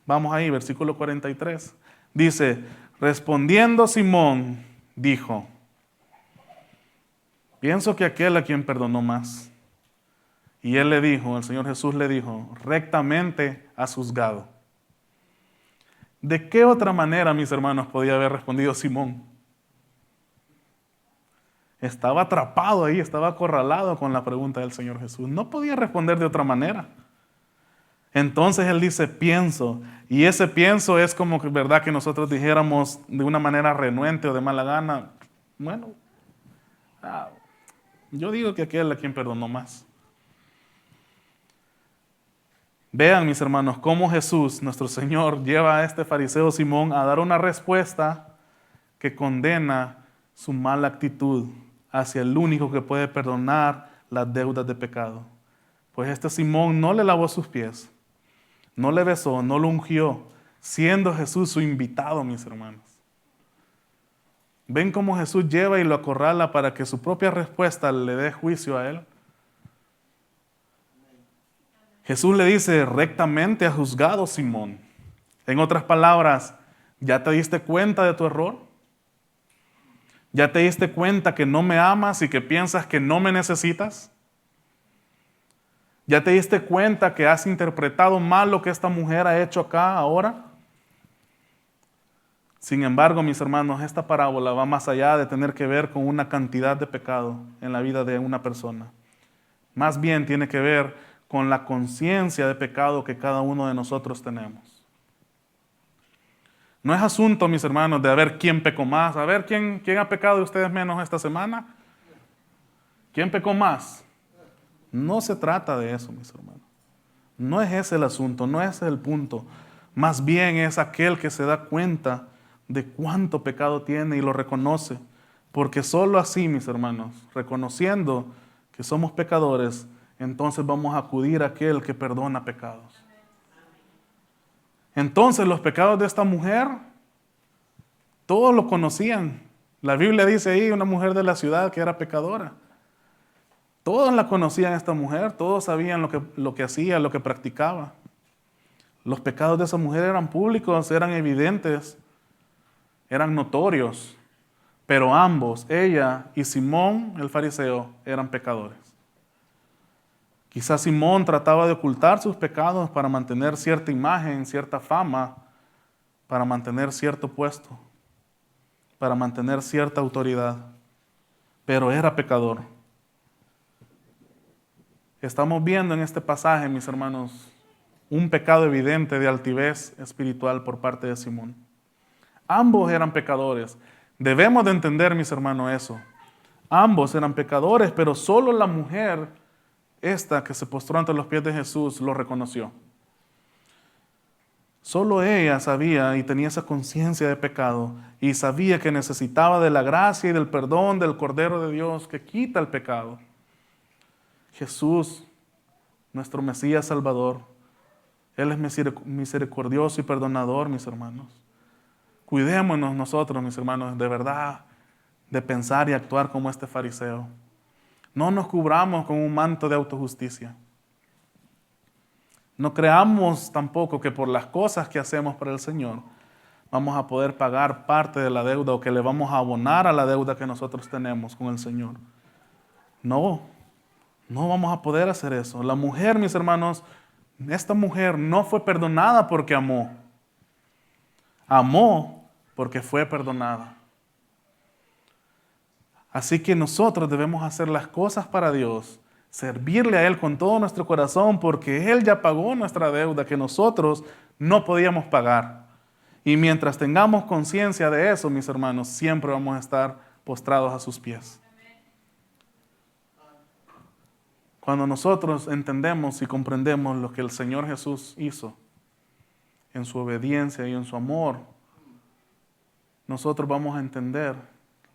Vamos ahí, versículo 43. Dice, respondiendo Simón, dijo, pienso que aquel a quien perdonó más. Y él le dijo, el Señor Jesús le dijo, rectamente has juzgado. ¿De qué otra manera, mis hermanos, podía haber respondido Simón? Estaba atrapado ahí, estaba acorralado con la pregunta del Señor Jesús. No podía responder de otra manera. Entonces él dice, pienso. Y ese pienso es como que, verdad, que nosotros dijéramos de una manera renuente o de mala gana. Bueno, yo digo que aquel a quien perdonó más. Vean, mis hermanos, cómo Jesús, nuestro Señor, lleva a este fariseo Simón a dar una respuesta que condena su mala actitud hacia el único que puede perdonar las deudas de pecado. Pues este Simón no le lavó sus pies, no le besó, no lo ungió, siendo Jesús su invitado, mis hermanos. ¿Ven cómo Jesús lleva y lo acorrala para que su propia respuesta le dé juicio a él? Jesús le dice, rectamente has juzgado, Simón. En otras palabras, ¿ya te diste cuenta de tu error? ¿Ya te diste cuenta que no me amas y que piensas que no me necesitas? ¿Ya te diste cuenta que has interpretado mal lo que esta mujer ha hecho acá ahora? Sin embargo, mis hermanos, esta parábola va más allá de tener que ver con una cantidad de pecado en la vida de una persona. Más bien tiene que ver con la conciencia de pecado que cada uno de nosotros tenemos. No es asunto, mis hermanos, de a ver quién pecó más, a ver quién ha pecado de ustedes menos esta semana. ¿Quién pecó más? No se trata de eso, mis hermanos. No es ese el asunto, no es ese el punto. Más bien es aquel que se da cuenta de cuánto pecado tiene y lo reconoce. Porque solo así, mis hermanos, reconociendo que somos pecadores, entonces vamos a acudir a aquel que perdona pecados. Entonces los pecados de esta mujer, todos lo conocían. La Biblia dice ahí, una mujer de la ciudad que era pecadora. Todos la conocían esta mujer, todos sabían lo que hacía, lo que practicaba. Los pecados de esa mujer eran públicos, eran evidentes, eran notorios. Pero ambos, ella y Simón, el fariseo, eran pecadores. Quizás Simón trataba de ocultar sus pecados para mantener cierta imagen, cierta fama, para mantener cierto puesto, para mantener cierta autoridad. Pero era pecador. Estamos viendo en este pasaje, mis hermanos, un pecado evidente de altivez espiritual por parte de Simón. Ambos eran pecadores. Debemos de entender, mis hermanos, eso. Ambos eran pecadores, pero solo la mujer, esta que se postró ante los pies de Jesús, lo reconoció. Solo ella sabía y tenía esa conciencia de pecado y sabía que necesitaba de la gracia y del perdón del Cordero de Dios que quita el pecado. Jesús, nuestro Mesías Salvador, Él es misericordioso y perdonador, mis hermanos. Cuidémonos nosotros, mis hermanos, de verdad, de pensar y actuar como este fariseo. No nos cubramos con un manto de autojusticia. No creamos tampoco que por las cosas que hacemos para el Señor vamos a poder pagar parte de la deuda o que le vamos a abonar a la deuda que nosotros tenemos con el Señor. No vamos a poder hacer eso. La mujer, mis hermanos, esta mujer no fue perdonada porque amó. Amó porque fue perdonada. Así que nosotros debemos hacer las cosas para Dios, servirle a Él con todo nuestro corazón, porque Él ya pagó nuestra deuda que nosotros no podíamos pagar. Y mientras tengamos conciencia de eso, mis hermanos, siempre vamos a estar postrados a sus pies. Cuando nosotros entendemos y comprendemos lo que el Señor Jesús hizo en su obediencia y en su amor, nosotros vamos a entender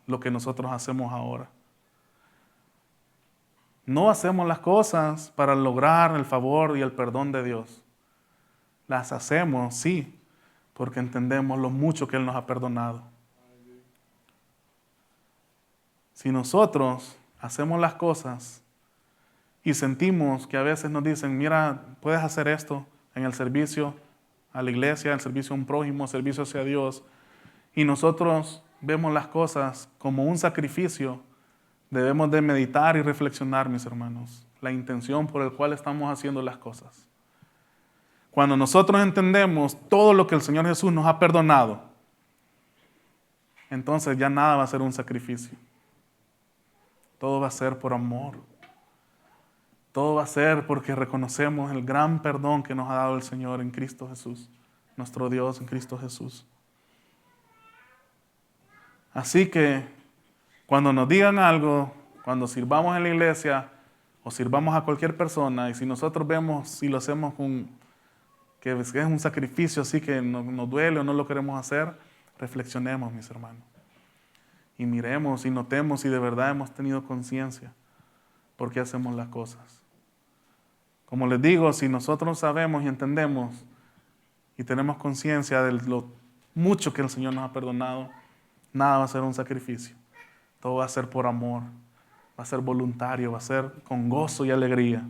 lo que nosotros hacemos ahora. No hacemos las cosas para lograr el favor y el perdón de Dios. Las hacemos, sí, porque entendemos lo mucho que Él nos ha perdonado. Si nosotros hacemos las cosas y sentimos que a veces nos dicen, mira, puedes hacer esto en el servicio a la iglesia, en el servicio a un prójimo, servicio hacia Dios, y nosotros vemos las cosas como un sacrificio, debemos de meditar y reflexionar, mis hermanos, la intención por la cual estamos haciendo las cosas. Cuando nosotros entendemos todo lo que el Señor Jesús nos ha perdonado, entonces ya nada va a ser un sacrificio. Todo va a ser por amor. Todo va a ser porque reconocemos el gran perdón que nos ha dado el Señor en Cristo Jesús, nuestro Dios en Cristo Jesús. Así que cuando nos digan algo, cuando sirvamos en la iglesia o sirvamos a cualquier persona, y si nosotros vemos si lo hacemos que es un sacrificio así que nos duele o no lo queremos hacer, reflexionemos, mis hermanos. y miremos y notemos si de verdad hemos tenido conciencia por qué hacemos las cosas. Como les digo, si nosotros sabemos y entendemos y tenemos conciencia de lo mucho que el Señor nos ha perdonado, nada va a ser un sacrificio. Todo va a ser por amor, va a ser voluntario, va a ser con gozo y alegría.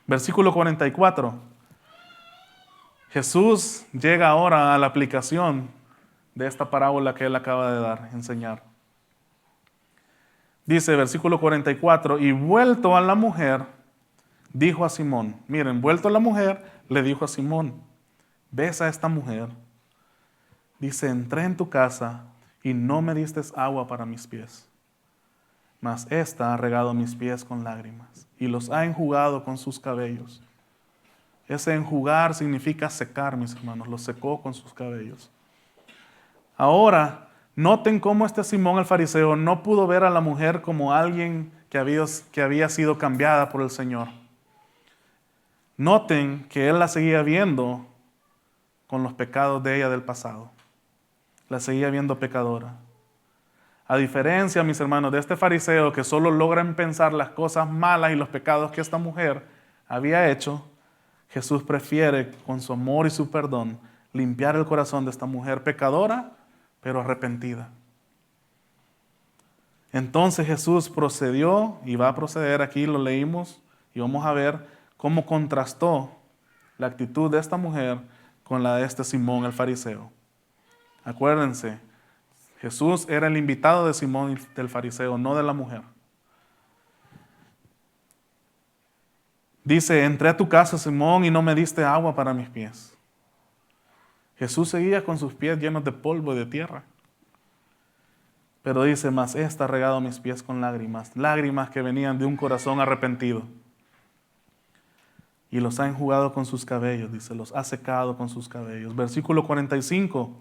Versículo 44. Jesús llega ahora a la aplicación de esta parábola que él acaba de dar, enseñar. Dice, versículo 44, y vuelto a la mujer, dijo a Simón, miren, vuelto a la mujer, le dijo a Simón, ¿ves a esta mujer? Dice, entré en tu casa y no me diste agua para mis pies, mas ésta ha regado mis pies con lágrimas y los ha enjugado con sus cabellos. Ese enjugar significa secar, mis hermanos, los secó con sus cabellos. Ahora, noten cómo este Simón el fariseo no pudo ver a la mujer como alguien que había sido cambiada por el Señor. Noten que él la seguía viendo con los pecados de ella del pasado. La seguía viendo pecadora. A diferencia, mis hermanos, de este fariseo que solo logran pensar las cosas malas y los pecados que esta mujer había hecho, Jesús prefiere, con su amor y su perdón, limpiar el corazón de esta mujer pecadora, pero arrepentida. Entonces Jesús procedió, y va a proceder, aquí lo leímos, y vamos a ver cómo contrastó la actitud de esta mujer con la de este Simón el fariseo. Acuérdense, Jesús era el invitado de Simón del fariseo, no de la mujer. Dice, entré a tu casa, Simón, y no me diste agua para mis pies. Jesús seguía con sus pies llenos de polvo y de tierra. Pero dice, mas ésta ha regado mis pies con lágrimas, lágrimas que venían de un corazón arrepentido. Y los ha enjugado con sus cabellos, dice, los ha secado con sus cabellos. Versículo 45.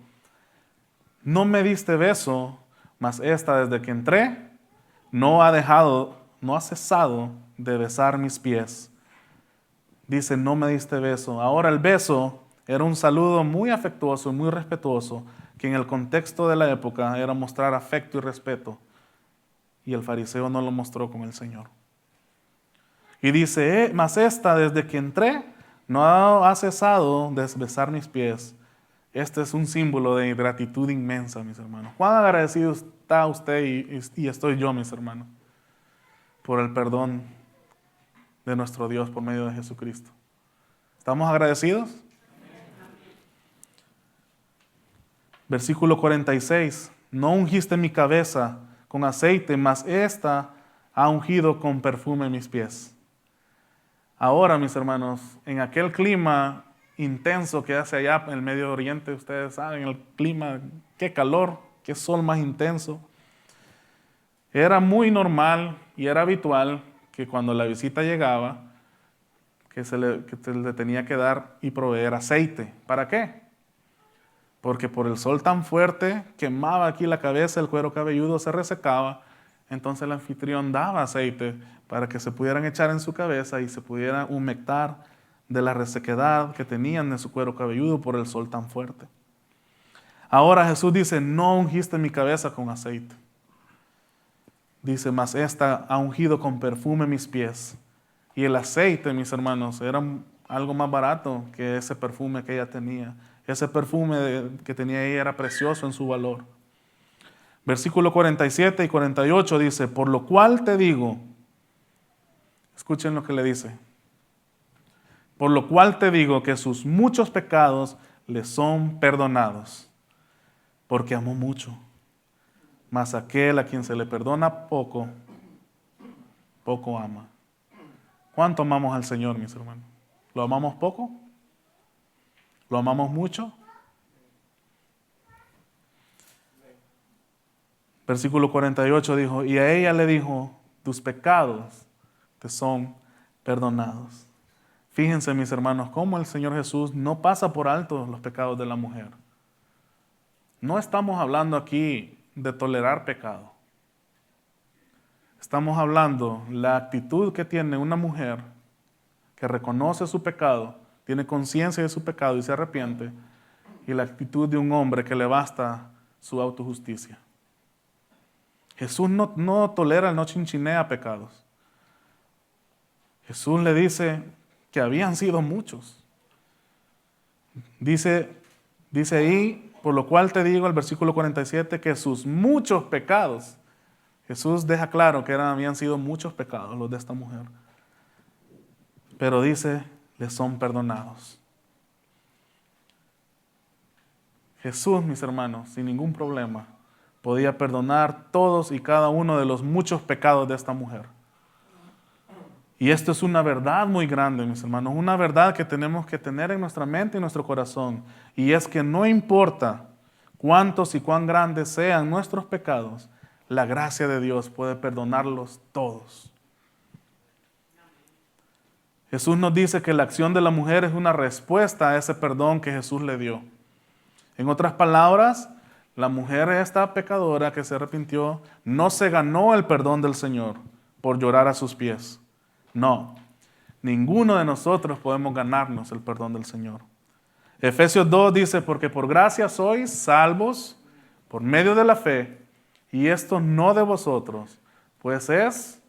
No me diste beso, mas esta desde que entré no ha cesado de besar mis pies. Dice, no me diste beso. Ahora el beso era un saludo muy afectuoso, muy respetuoso, que en el contexto de la época era mostrar afecto y respeto. Y el fariseo no lo mostró con el Señor. Y dice, mas esta desde que entré no ha cesado de besar mis pies. Este es un símbolo de gratitud inmensa, mis hermanos. ¿Cuán agradecido está usted y estoy yo, mis hermanos, por el perdón de nuestro Dios por medio de Jesucristo? ¿Estamos agradecidos? Versículo 46. No ungiste mi cabeza con aceite, mas esta ha ungido con perfume mis pies. Ahora, mis hermanos, en aquel clima intenso que hace allá en el Medio Oriente, ustedes saben, el clima, qué calor, qué sol más intenso. Era muy normal y era habitual que cuando la visita llegaba, que se le tenía que dar y proveer aceite. ¿Para qué? Porque por el sol tan fuerte quemaba aquí la cabeza, el cuero cabelludo se resecaba, entonces el anfitrión daba aceite para que se pudieran echar en su cabeza y se pudieran humectar de la resequedad que tenían en su cuero cabelludo por el sol tan fuerte. Ahora Jesús dice, no ungiste mi cabeza con aceite. Dice, mas esta ha ungido con perfume mis pies. Y el aceite, mis hermanos, era algo más barato que ese perfume que ella tenía. Ese perfume que tenía ella era precioso en su valor. Versículo 47 y 48 dice, por lo cual te digo, escuchen lo que le dice, por lo cual te digo que sus muchos pecados le son perdonados, porque amó mucho. Mas aquel a quien se le perdona poco, poco ama. ¿Cuánto amamos al Señor, mis hermanos? ¿Lo amamos poco? ¿Lo amamos mucho? Versículo 48 dijo, y a ella le dijo, tus pecados te son perdonados. Fíjense, mis hermanos, cómo el Señor Jesús no pasa por alto los pecados de la mujer. No estamos hablando aquí de tolerar pecado. Estamos hablando la actitud que tiene una mujer que reconoce su pecado, tiene conciencia de su pecado y se arrepiente, y la actitud de un hombre que le basta su autojusticia. Jesús no tolera, no chinchinea pecados. Jesús le dice que habían sido muchos. Dice ahí, por lo cual te digo, el versículo 47, que sus muchos pecados, Jesús deja claro que habían sido muchos pecados los de esta mujer. Pero dice, les son perdonados. Jesús, mis hermanos, sin ningún problema, podía perdonar todos y cada uno de los muchos pecados de esta mujer. Y esto es una verdad muy grande, mis hermanos, una verdad que tenemos que tener en nuestra mente y en nuestro corazón. Y es que no importa cuántos y cuán grandes sean nuestros pecados, la gracia de Dios puede perdonarlos todos. Jesús nos dice que la acción de la mujer es una respuesta a ese perdón que Jesús le dio. En otras palabras, la mujer esta pecadora que se arrepintió no se ganó el perdón del Señor por llorar a sus pies. No, ninguno de nosotros podemos ganarnos el perdón del Señor. Efesios 2 dice, porque por gracia sois salvos por medio de la fe, y esto no de vosotros, pues es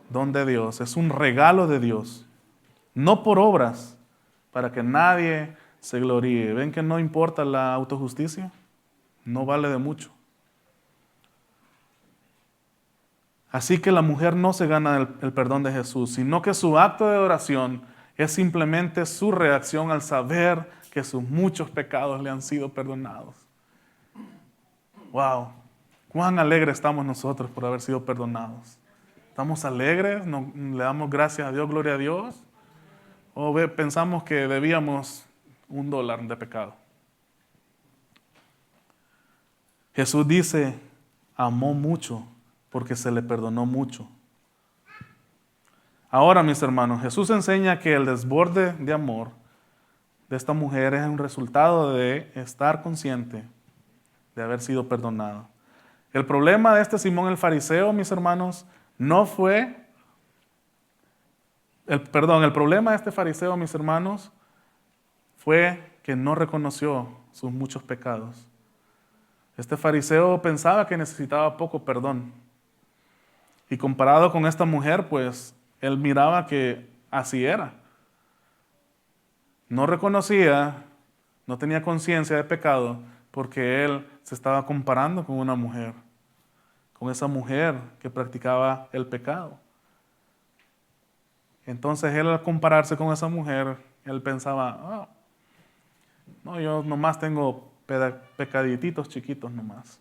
don de Dios, es un regalo de Dios, no por obras, para que nadie se gloríe. ¿Ven que no importa la autojusticia? No vale de mucho. Así que la mujer no se gana el perdón de Jesús, sino que su acto de oración es simplemente su reacción al saber que sus muchos pecados le han sido perdonados. ¡Wow! ¡Cuán alegres estamos nosotros por haber sido perdonados! ¿Estamos alegres? ¿Le damos gracias a Dios, gloria a Dios? ¿O pensamos que debíamos $1 de pecado? Jesús dice, amó mucho porque se le perdonó mucho. Ahora, mis hermanos, Jesús enseña que el desborde de amor de esta mujer es un resultado de estar consciente de haber sido perdonado. El problema de este Simón el fariseo, mis hermanos, no fue... El problema de este fariseo, mis hermanos, fue que no reconoció sus muchos pecados. Este fariseo pensaba que necesitaba poco perdón. Y comparado con esta mujer, pues, él miraba que así era. No reconocía, no tenía conciencia de pecado, porque él se estaba comparando con una mujer, con esa mujer que practicaba el pecado. Entonces él al compararse con esa mujer, él pensaba, no, yo nomás tengo pecadititos chiquitos nomás.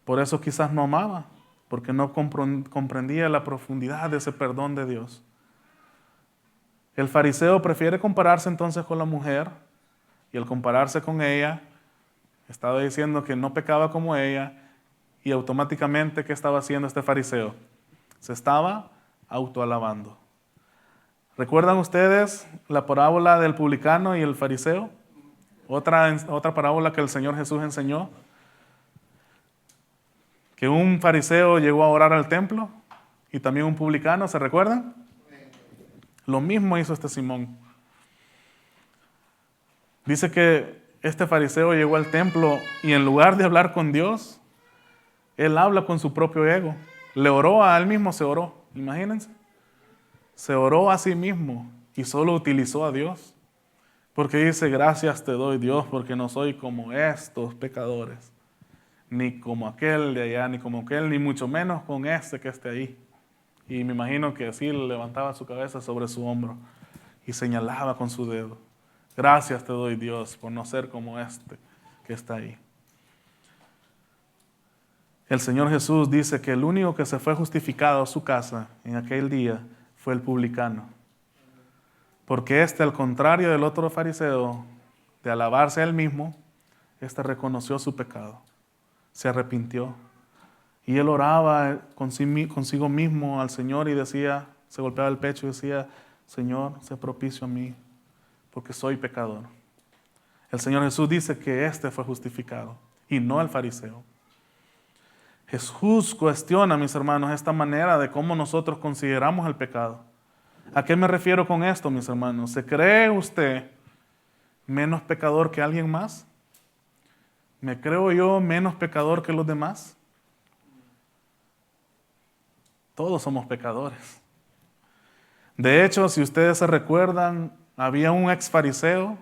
Por eso quizás no amaba, porque no comprendía la profundidad de ese perdón de Dios. El fariseo prefiere compararse entonces con la mujer, y al compararse con ella, estaba diciendo que no pecaba como ella, y automáticamente, ¿qué estaba haciendo este fariseo? Se estaba autoalabando. ¿Recuerdan ustedes la parábola del publicano y el fariseo? Otra parábola que el Señor Jesús enseñó. Que un fariseo llegó a orar al templo y también un publicano, ¿se recuerdan? Lo mismo hizo este Simón. Dice que este fariseo llegó al templo y en lugar de hablar con Dios, él habla con su propio ego. Le oró a él mismo, se oró, imagínense. Se oró a sí mismo y solo utilizó a Dios. Porque dice, gracias te doy Dios porque no soy como estos pecadores. Ni como aquel de allá, ni como aquel, ni mucho menos con este que esté ahí. Y me imagino que así levantaba su cabeza sobre su hombro y señalaba con su dedo. Gracias te doy Dios por no ser como este que está ahí. El Señor Jesús dice que el único que se fue justificado a su casa en aquel día fue el publicano. Porque al contrario del otro fariseo, de alabarse a él mismo, reconoció su pecado. Se arrepintió. Y él oraba consigo mismo al Señor y decía, se golpeaba el pecho y decía, Señor, sé propicio a mí, porque soy pecador. El Señor Jesús dice que fue justificado y no el fariseo. Jesús cuestiona, mis hermanos, esta manera de cómo nosotros consideramos el pecado. ¿A qué me refiero con esto, mis hermanos? ¿Se cree usted menos pecador que alguien más? ¿Me creo yo menos pecador que los demás? Todos somos pecadores. De hecho, si ustedes se recuerdan, había un ex fariseo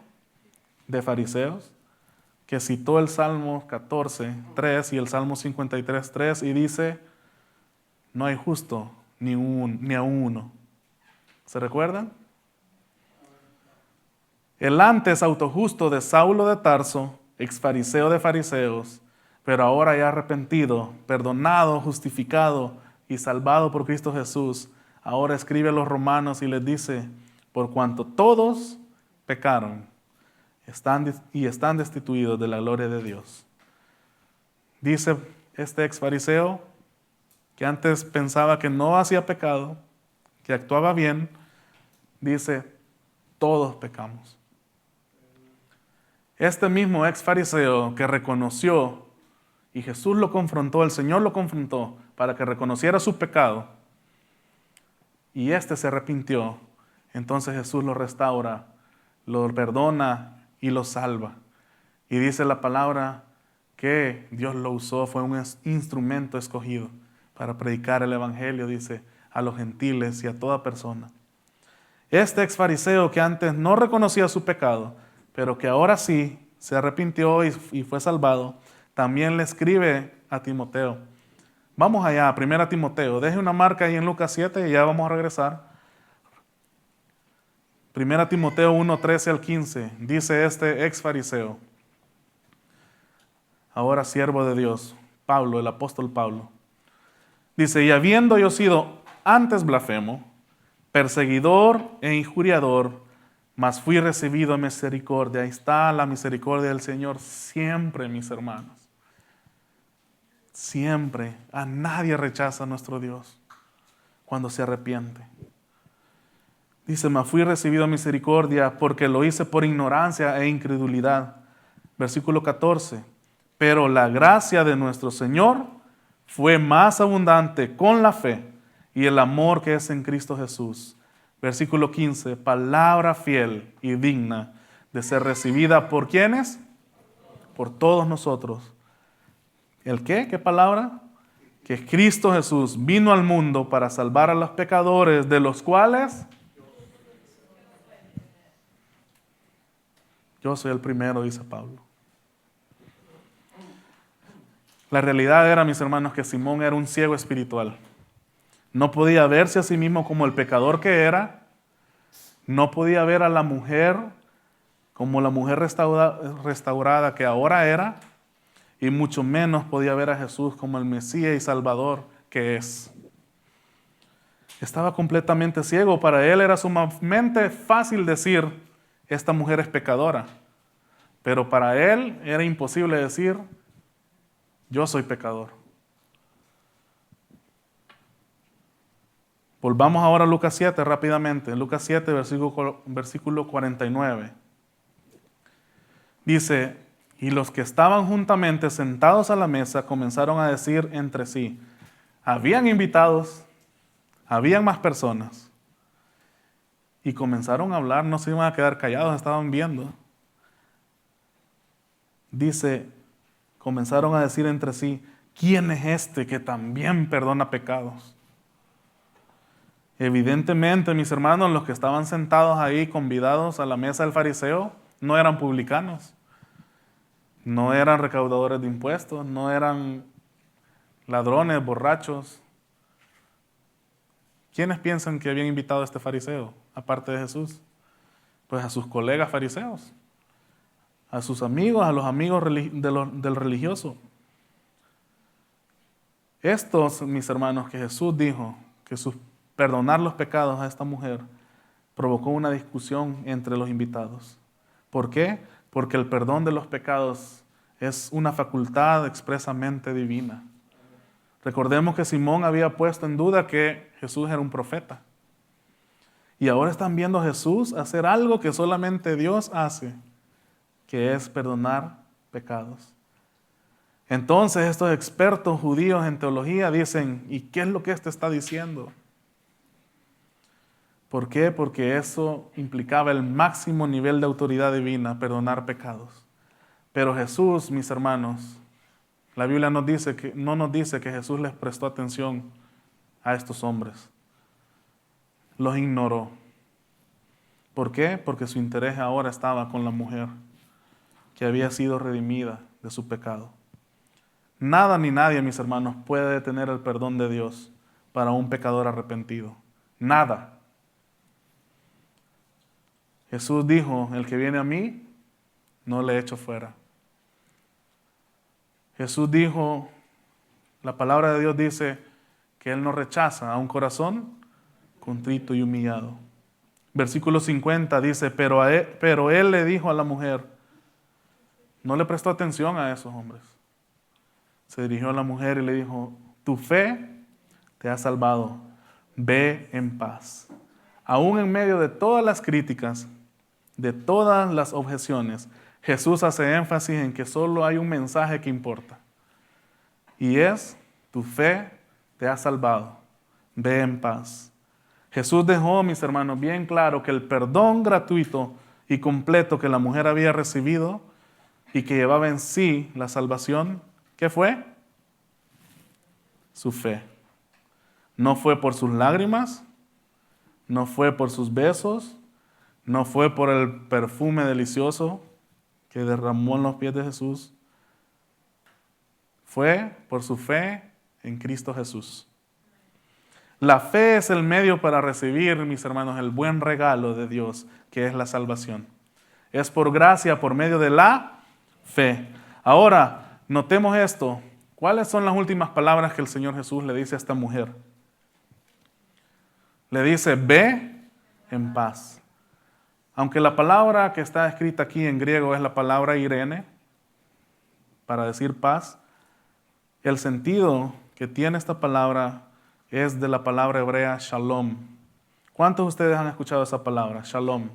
de fariseos que citó el Salmo 14:3 y el Salmo 53:3 y dice, no hay justo ni aun uno. ¿Se recuerdan? El antes autojusto de Saulo de Tarso, ex fariseo de fariseos, pero ahora ya arrepentido, perdonado, justificado y salvado por Cristo Jesús, ahora escribe a los romanos y les dice, por cuanto todos pecaron están destituidos de la gloria de Dios. Dice este ex fariseo que antes pensaba que no hacía pecado, que actuaba bien, dice, todos pecamos. Este mismo ex fariseo que reconoció, y Jesús lo confrontó, el Señor lo confrontó para que reconociera su pecado, y este se arrepintió, entonces Jesús lo restaura, lo perdona y lo salva. Y dice la palabra que Dios lo usó, fue un instrumento escogido para predicar el evangelio, dice, a los gentiles y a toda persona. Este ex fariseo que antes no reconocía su pecado, pero que ahora sí se arrepintió y fue salvado, también le escribe a Timoteo. Vamos allá, 1 Timoteo, deje una marca ahí en Lucas 7 y ya vamos a regresar. 1 Timoteo 1:13-15, dice este ex fariseo, ahora siervo de Dios, Pablo, el apóstol Pablo. Dice, y habiendo yo sido antes blasfemo, perseguidor e injuriador, mas fui recibido a misericordia. Ahí está la misericordia del Señor siempre, mis hermanos. Siempre. A nadie rechaza a nuestro Dios cuando se arrepiente. Dice, mas fui recibido a misericordia porque lo hice por ignorancia e incredulidad. Versículo 14. Pero la gracia de nuestro Señor fue más abundante con la fe y el amor que es en Cristo Jesús. Versículo 15. Palabra fiel y digna de ser recibida por ¿quiénes? Por todos nosotros. ¿El qué? ¿Qué palabra? Que Cristo Jesús vino al mundo para salvar a los pecadores, de los cuales yo soy el primero, dice Pablo. La realidad era, mis hermanos, que Simón era un ciego espiritual. No podía verse a sí mismo como el pecador que era. No podía ver a la mujer como la mujer restaurada que ahora era. Y mucho menos podía ver a Jesús como el Mesías y Salvador que es. Estaba completamente ciego. Para él era sumamente fácil decir, esta mujer es pecadora. Pero para él era imposible decir, yo soy pecador. Volvamos ahora a Lucas 7 rápidamente. Lucas 7, versículo 49. Dice, y los que estaban juntamente sentados a la mesa comenzaron a decir entre sí, habían invitados, habían más personas. Y comenzaron a hablar, no se iban a quedar callados, estaban viendo. Dice, comenzaron a decir entre sí, ¿quién es este que también perdona pecados? Evidentemente, mis hermanos, los que estaban sentados ahí convidados a la mesa del fariseo, no eran publicanos, no eran recaudadores de impuestos, no eran ladrones, borrachos. ¿Quiénes piensan que habían invitado a este fariseo, aparte de Jesús? Pues a sus colegas fariseos, a sus amigos, a los amigos del religioso. Estos, mis hermanos, que Jesús dijo que perdonar los pecados a esta mujer provocó una discusión entre los invitados. ¿Por qué? Porque el perdón de los pecados es una facultad expresamente divina. Recordemos que Simón había puesto en duda que Jesús era un profeta. Y ahora están viendo a Jesús hacer algo que solamente Dios hace, que es perdonar pecados. Entonces estos expertos judíos en teología dicen, ¿y qué es lo que este está diciendo? ¿Por qué? Porque eso implicaba el máximo nivel de autoridad divina, perdonar pecados. Pero Jesús, mis hermanos, la Biblia no nos dice que Jesús les prestó atención a estos hombres. Los ignoró. ¿Por qué? Porque su interés ahora estaba con la mujer que había sido redimida de su pecado. Nada ni nadie, mis hermanos, puede detener el perdón de Dios para un pecador arrepentido. Nada. Jesús dijo, el que viene a mí, no le echo fuera. Jesús dijo, la palabra de Dios dice que Él no rechaza a un corazón contrito y humillado. Versículo 50 dice, pero él le dijo a la mujer, no le prestó atención a esos hombres. Se dirigió a la mujer y le dijo, tu fe te ha salvado, ve en paz. Aún en medio de todas las críticas, de todas las objeciones, Jesús hace énfasis en que solo hay un mensaje que importa. Y es, tu fe te ha salvado, ve en paz. Jesús dejó, mis hermanos, bien claro que el perdón gratuito y completo que la mujer había recibido y que llevaba en sí la salvación, ¿qué fue? Su fe. No fue por sus lágrimas, no fue por sus besos, no fue por el perfume delicioso que derramó en los pies de Jesús. Fue por su fe en Cristo Jesús. La fe es el medio para recibir, mis hermanos, el buen regalo de Dios, que es la salvación. Es por gracia, por medio de la fe. Ahora, notemos esto. ¿Cuáles son las últimas palabras que el Señor Jesús le dice a esta mujer? Le dice, ve en paz. Aunque la palabra que está escrita aquí en griego es la palabra Irene, para decir paz, el sentido que tiene esta palabra es de la palabra hebrea shalom. ¿Cuántos de ustedes han escuchado esa palabra, shalom?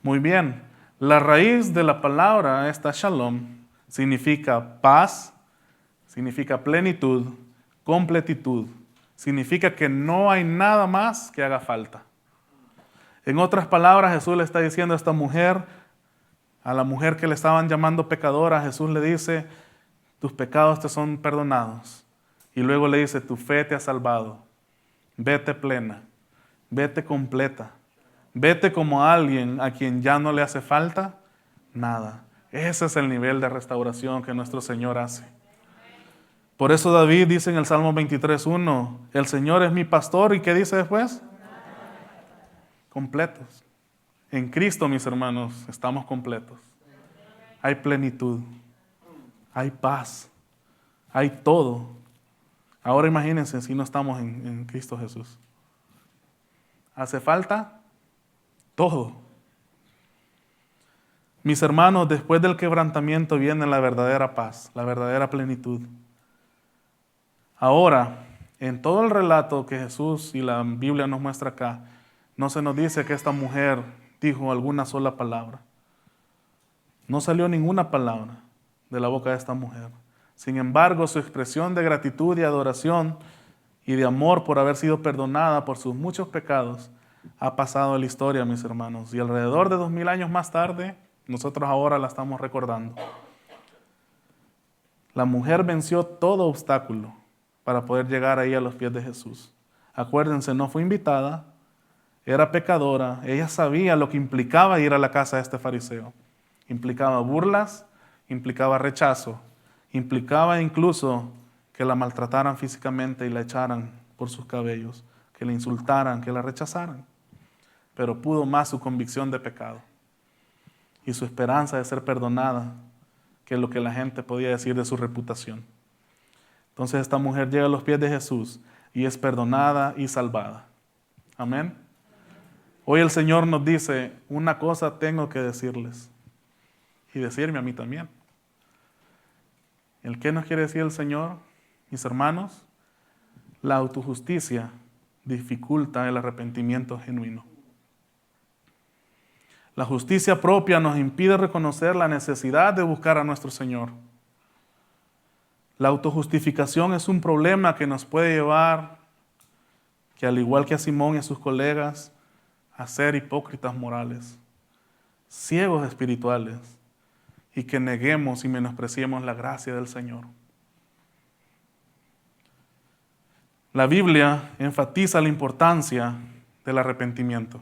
Muy bien. La raíz de la palabra, esta shalom, significa paz, significa plenitud, completitud. Significa que no hay nada más que haga falta. En otras palabras, Jesús le está diciendo a esta mujer, a la mujer que le estaban llamando pecadora, Jesús le dice, tus pecados te son perdonados. Y luego le dice, tu fe te ha salvado. Vete plena, vete completa, vete como alguien a quien ya no le hace falta nada. Ese es el nivel de restauración que nuestro Señor hace. Por eso David dice en el Salmo 23:1, el Señor es mi pastor, ¿y qué dice después? Completos. En Cristo, mis hermanos, estamos completos. Hay plenitud, hay paz, hay todo. Ahora imagínense si no estamos en Cristo Jesús. ¿Hace falta? Todo. Mis hermanos, después del quebrantamiento viene la verdadera paz, la verdadera plenitud. Ahora, en todo el relato que Jesús y la Biblia nos muestra acá, no se nos dice que esta mujer dijo alguna sola palabra. No salió ninguna palabra de la boca de esta mujer. Sin embargo, su expresión de gratitud y adoración y de amor por haber sido perdonada por sus muchos pecados ha pasado a la historia, mis hermanos. Y alrededor de 2000 años más tarde, nosotros ahora la estamos recordando. La mujer venció todo obstáculo para poder llegar ahí a los pies de Jesús. Acuérdense, no fue invitada, era pecadora, ella sabía lo que implicaba ir a la casa de este fariseo. Implicaba burlas, implicaba rechazo, implicaba incluso que la maltrataran físicamente y la echaran por sus cabellos, que la insultaran, que la rechazaran. Pero pudo más su convicción de pecado y su esperanza de ser perdonada que lo que la gente podía decir de su reputación. Entonces esta mujer llega a los pies de Jesús y es perdonada y salvada. Amén. Hoy el Señor nos dice, una cosa tengo que decirles y decirme a mí también. ¿El qué nos quiere decir el Señor, mis hermanos? La autojusticia dificulta el arrepentimiento genuino. La justicia propia nos impide reconocer la necesidad de buscar a nuestro Señor. La autojustificación es un problema que nos puede llevar, que al igual que a Simón y a sus colegas, a ser hipócritas morales, ciegos espirituales, y que neguemos y menospreciemos la gracia del Señor. La Biblia enfatiza la importancia del arrepentimiento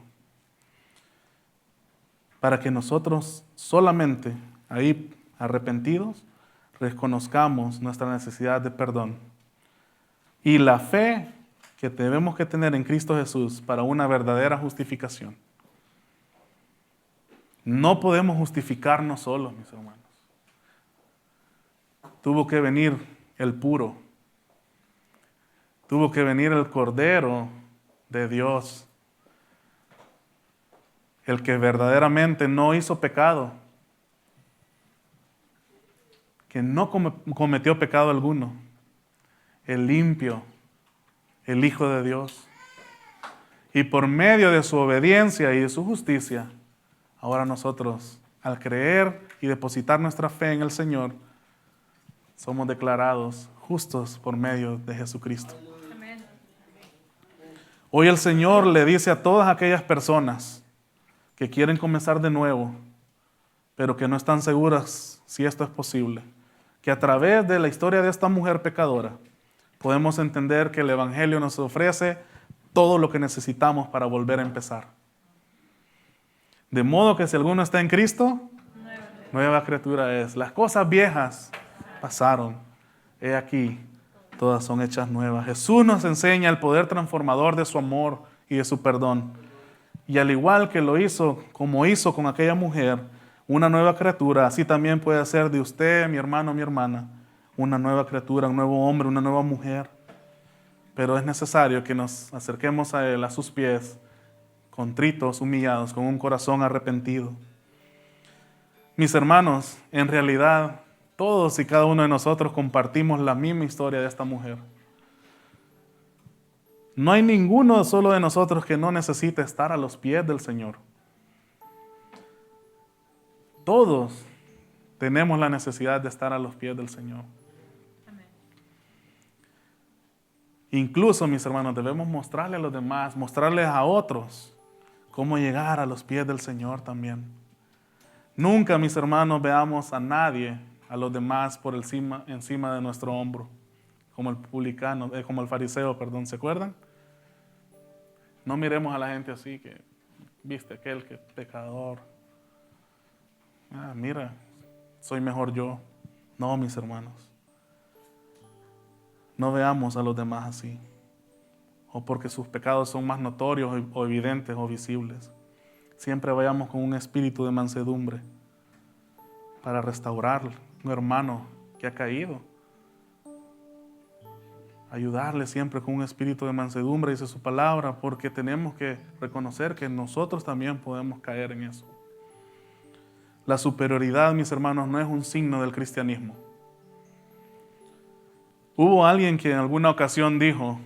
para que nosotros solamente ahí arrepentidos reconozcamos nuestra necesidad de perdón y la fe que debemos que tener en Cristo Jesús para una verdadera justificación. No podemos justificarnos solos, mis hermanos. Tuvo que venir el puro. Tuvo que venir el Cordero de Dios. El que verdaderamente no hizo pecado. Que no cometió pecado alguno. El limpio. El Hijo de Dios. Y por medio de su obediencia y de su justicia, ahora nosotros, al creer y depositar nuestra fe en el Señor, somos declarados justos por medio de Jesucristo. Hoy el Señor le dice a todas aquellas personas que quieren comenzar de nuevo, pero que no están seguras si esto es posible, que a través de la historia de esta mujer pecadora, podemos entender que el Evangelio nos ofrece todo lo que necesitamos para volver a empezar. De modo que si alguno está en Cristo, nueva criatura es. Las cosas viejas pasaron. He aquí, todas son hechas nuevas. Jesús nos enseña el poder transformador de su amor y de su perdón. Y al igual que lo hizo, como hizo con aquella mujer, una nueva criatura, así también puede ser de usted, mi hermano, mi hermana, una nueva criatura, un nuevo hombre, una nueva mujer. Pero es necesario que nos acerquemos a Él, a sus pies, contritos, humillados, con un corazón arrepentido. Mis hermanos, en realidad, todos y cada uno de nosotros compartimos la misma historia de esta mujer. No hay ninguno solo de nosotros que no necesite estar a los pies del Señor. Todos tenemos la necesidad de estar a los pies del Señor. Amén. Incluso, mis hermanos, debemos mostrarle a los demás, mostrarles a otros cómo llegar a los pies del Señor también. Nunca, mis hermanos, veamos a nadie, a los demás por encima de nuestro hombro, como el publicano, como el fariseo, perdón, ¿se acuerdan? No miremos a la gente así, que viste aquel que pecador. Mira, soy mejor yo. No, mis hermanos. No veamos a los demás así, o porque sus pecados son más notorios o evidentes o visibles. Siempre vayamos con un espíritu de mansedumbre para restaurar un hermano que ha caído. Ayudarle siempre con un espíritu de mansedumbre, dice su palabra, porque tenemos que reconocer que nosotros también podemos caer en eso. La superioridad, mis hermanos, no es un signo del cristianismo. Hubo alguien que en alguna ocasión dijo: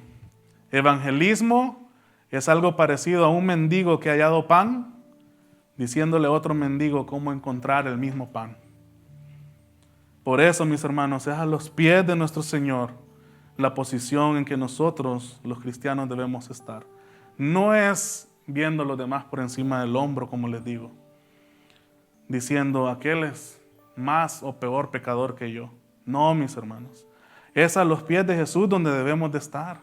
evangelismo es algo parecido a un mendigo que ha hallado pan, diciéndole a otro mendigo cómo encontrar el mismo pan. Por eso, mis hermanos, es a los pies de nuestro Señor la posición en que nosotros, los cristianos, debemos estar. No es viendo a los demás por encima del hombro, como les digo, diciendo aquel es más o peor pecador que yo. No, mis hermanos. Es a los pies de Jesús donde debemos de estar.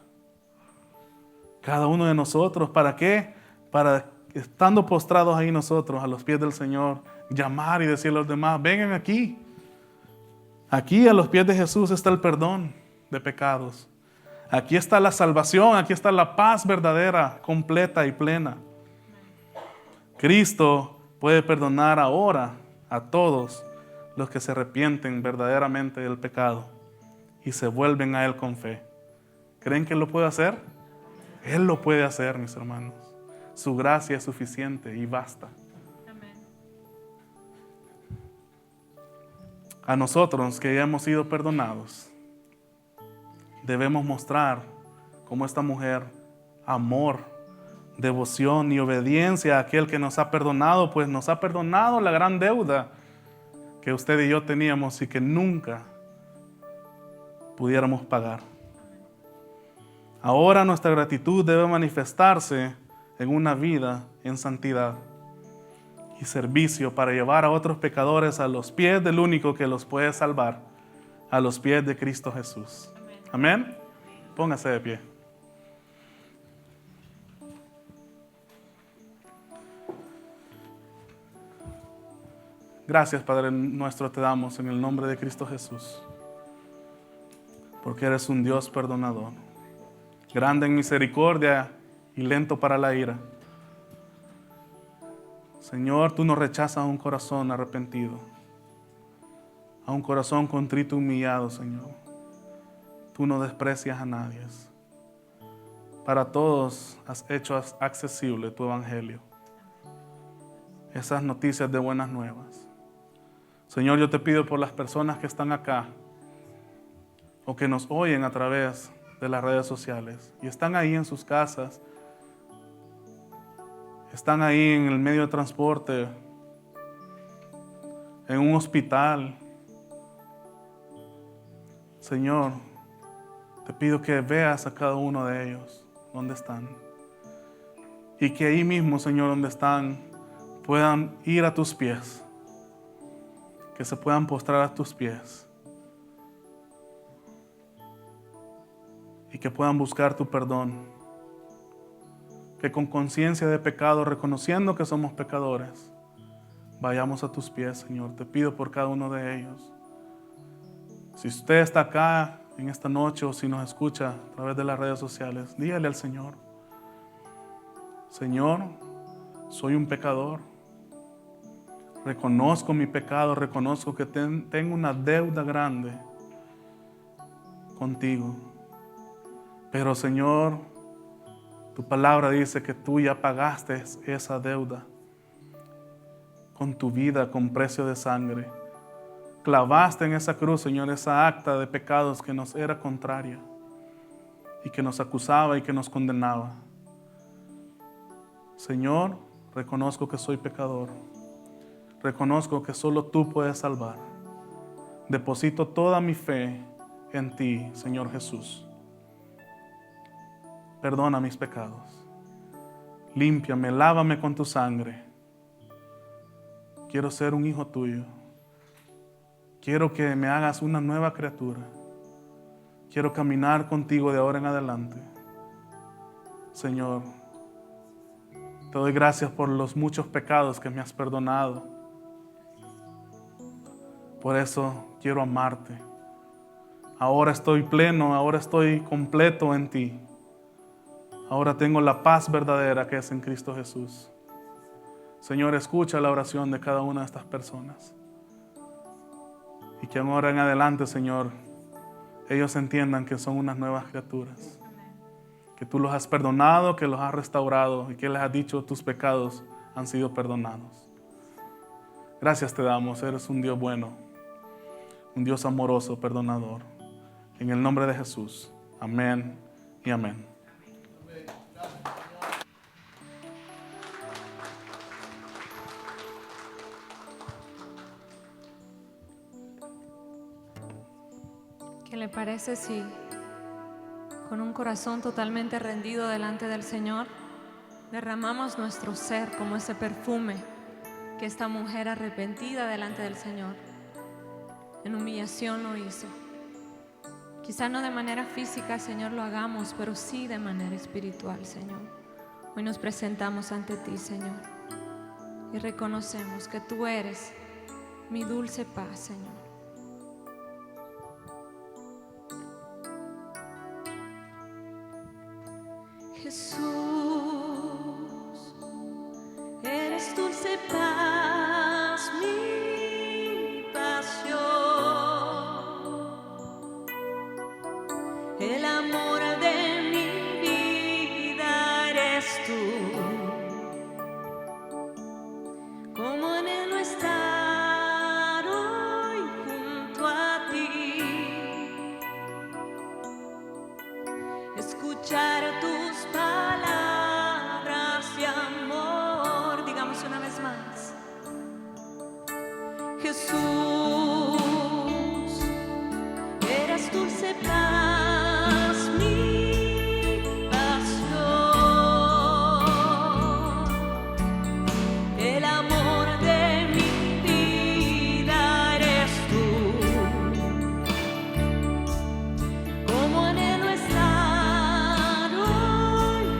Cada uno de nosotros. ¿Para qué? Para, estando postrados ahí nosotros, a los pies del Señor, llamar y decirle a los demás: vengan aquí. Aquí a los pies de Jesús está el perdón de pecados. Aquí está la salvación, aquí está la paz verdadera, completa y plena. Cristo puede perdonar ahora a todos los que se arrepienten verdaderamente del pecado y se vuelven a Él con fe. ¿Creen que Él lo puede hacer? Él lo puede hacer, mis hermanos. Su gracia es suficiente y basta. Amén. A nosotros que ya hemos sido perdonados, debemos mostrar, como esta mujer, amor, devoción y obediencia a aquel que nos ha perdonado, pues nos ha perdonado la gran deuda que usted y yo teníamos y que nunca pudiéramos pagar. Ahora nuestra gratitud debe manifestarse en una vida en santidad y servicio para llevar a otros pecadores a los pies del único que los puede salvar, a los pies de Cristo Jesús. Amén. Póngase de pie. Gracias, Padre nuestro, te damos en el nombre de Cristo Jesús, porque eres un Dios perdonador, grande en misericordia y lento para la ira. Señor, tú no rechazas a un corazón arrepentido, a un corazón contrito y humillado, Señor. Tú no desprecias a nadie. Para todos has hecho accesible tu evangelio, esas noticias de buenas nuevas. Señor, yo te pido por las personas que están acá o que nos oyen a través de las redes sociales y están ahí en sus casas, están ahí en el medio de transporte, en un hospital. Señor, te pido que veas a cada uno de ellos donde están y que ahí mismo, Señor, donde están, puedan ir a tus pies, que se puedan postrar a tus pies y que puedan buscar tu perdón. Que con conciencia de pecado, reconociendo que somos pecadores, vayamos a tus pies, Señor. Te pido por cada uno de ellos. Si usted está acá en esta noche o si nos escucha a través de las redes sociales, dígale al Señor: Señor, soy un pecador. Reconozco mi pecado, reconozco que tengo una deuda grande contigo. Pero, Señor, tu palabra dice que tú ya pagaste esa deuda con tu vida, con precio de sangre. Clavaste en esa cruz, Señor, esa acta de pecados que nos era contraria y que nos acusaba y que nos condenaba. Señor, reconozco que soy pecador. Reconozco que solo tú puedes salvar. Deposito toda mi fe en ti, Señor Jesús. Perdona mis pecados. Límpiame, lávame con tu sangre. Quiero ser un hijo tuyo. Quiero que me hagas una nueva criatura. Quiero caminar contigo de ahora en adelante. Señor, te doy gracias por los muchos pecados que me has perdonado. Por eso quiero amarte. Ahora estoy pleno, ahora estoy completo en ti. Ahora tengo la paz verdadera que es en Cristo Jesús. Señor, escucha la oración de cada una de estas personas. Y que ahora en adelante, Señor, ellos entiendan que son unas nuevas criaturas. Que tú los has perdonado, que los has restaurado y que les has dicho tus pecados han sido perdonados. Gracias te damos, eres un Dios bueno, un Dios amoroso, perdonador. En el nombre de Jesús. Amén y amén. ¿Qué le parece si con un corazón totalmente rendido delante del Señor derramamos nuestro ser como ese perfume que esta mujer arrepentida delante del Señor en humillación lo hizo? Quizá no de manera física, Señor, lo hagamos, pero sí de manera espiritual, Señor. Hoy nos presentamos ante ti, Señor, y reconocemos que tú eres mi dulce paz, Señor. Jesús, eres dulce paz, mi pasión, el amor de mi vida eres tú. Como anhelo estar hoy junto a ti, escuchar tus palabras de amor. Digamos una vez más: Jesús, eres dulce paz, mi pasión, el amor de mi vida eres tú. Como anhelo estar hoy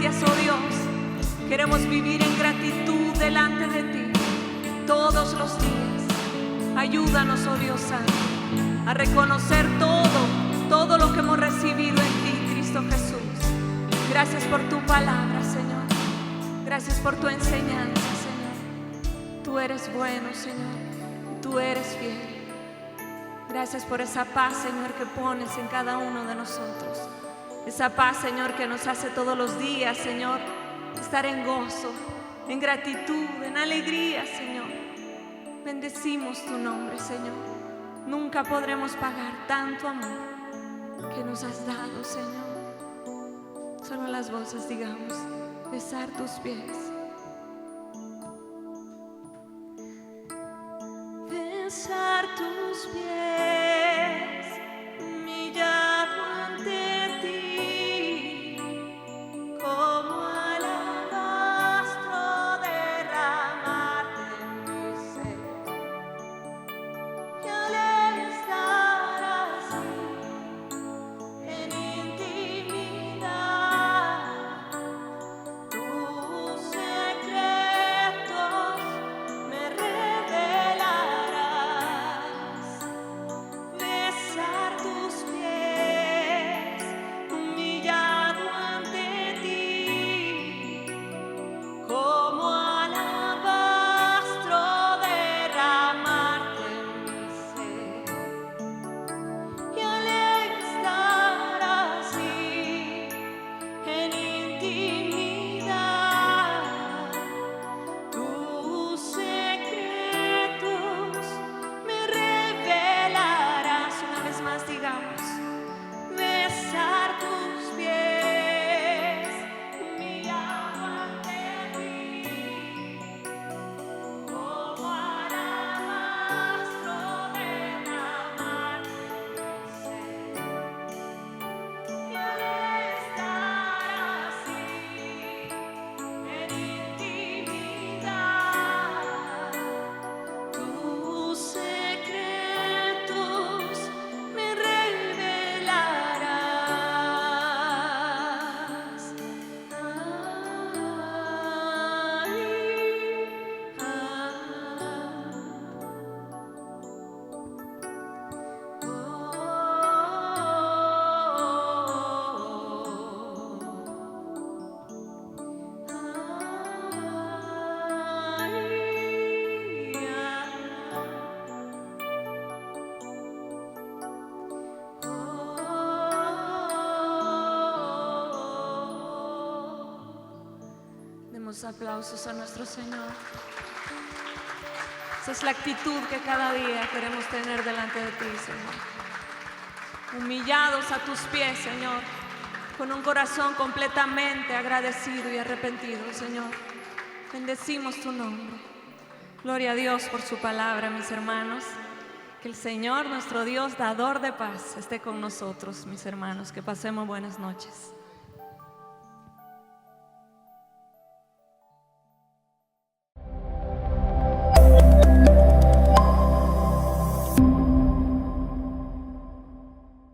Gracias, oh Dios. Queremos vivir en gratitud delante de ti todos los días. Ayúdanos, oh Dios Santo, a reconocer todo lo que hemos recibido en ti, Cristo Jesús. Gracias por tu palabra, Señor. Gracias por tu enseñanza, Señor. Tú eres bueno, Señor. Tú eres fiel. Gracias por esa paz, Señor, que pones en cada uno de nosotros. Esa paz, Señor, que nos hace todos los días, Señor, estar en gozo, en gratitud, en alegría, Señor. Bendecimos tu nombre, Señor. Nunca podremos pagar tanto amor que nos has dado, Señor. Solo las voces digamos, besar tus pies. Besar tus pies, humillado ante ti, como alabastro derramarte en mi ser. Y al estar así, en intimidad, tus secretos me revelarás. Besar tus pies, humillado ante ti, como alabastro derramarte en mi ser. Y al estar así, en intimidad, tus secretos me revelarás. Una vez más digamos, besar tus pies, humillado ante ti, como alabastro derramarte en mi ser. Y al estar así, en intimidad, tus secretos me revelarás. Demos aplausos a nuestro Señor. Esa es la actitud que cada día queremos tener delante de ti, Señor. Humillados a tus pies, Señor, con un corazón completamente agradecido y arrepentido, Señor. Bendecimos tu nombre. Gloria a Dios por su palabra, mis hermanos. Que el Señor, nuestro Dios, dador de paz, esté con nosotros, mis hermanos. Que pasemos buenas noches.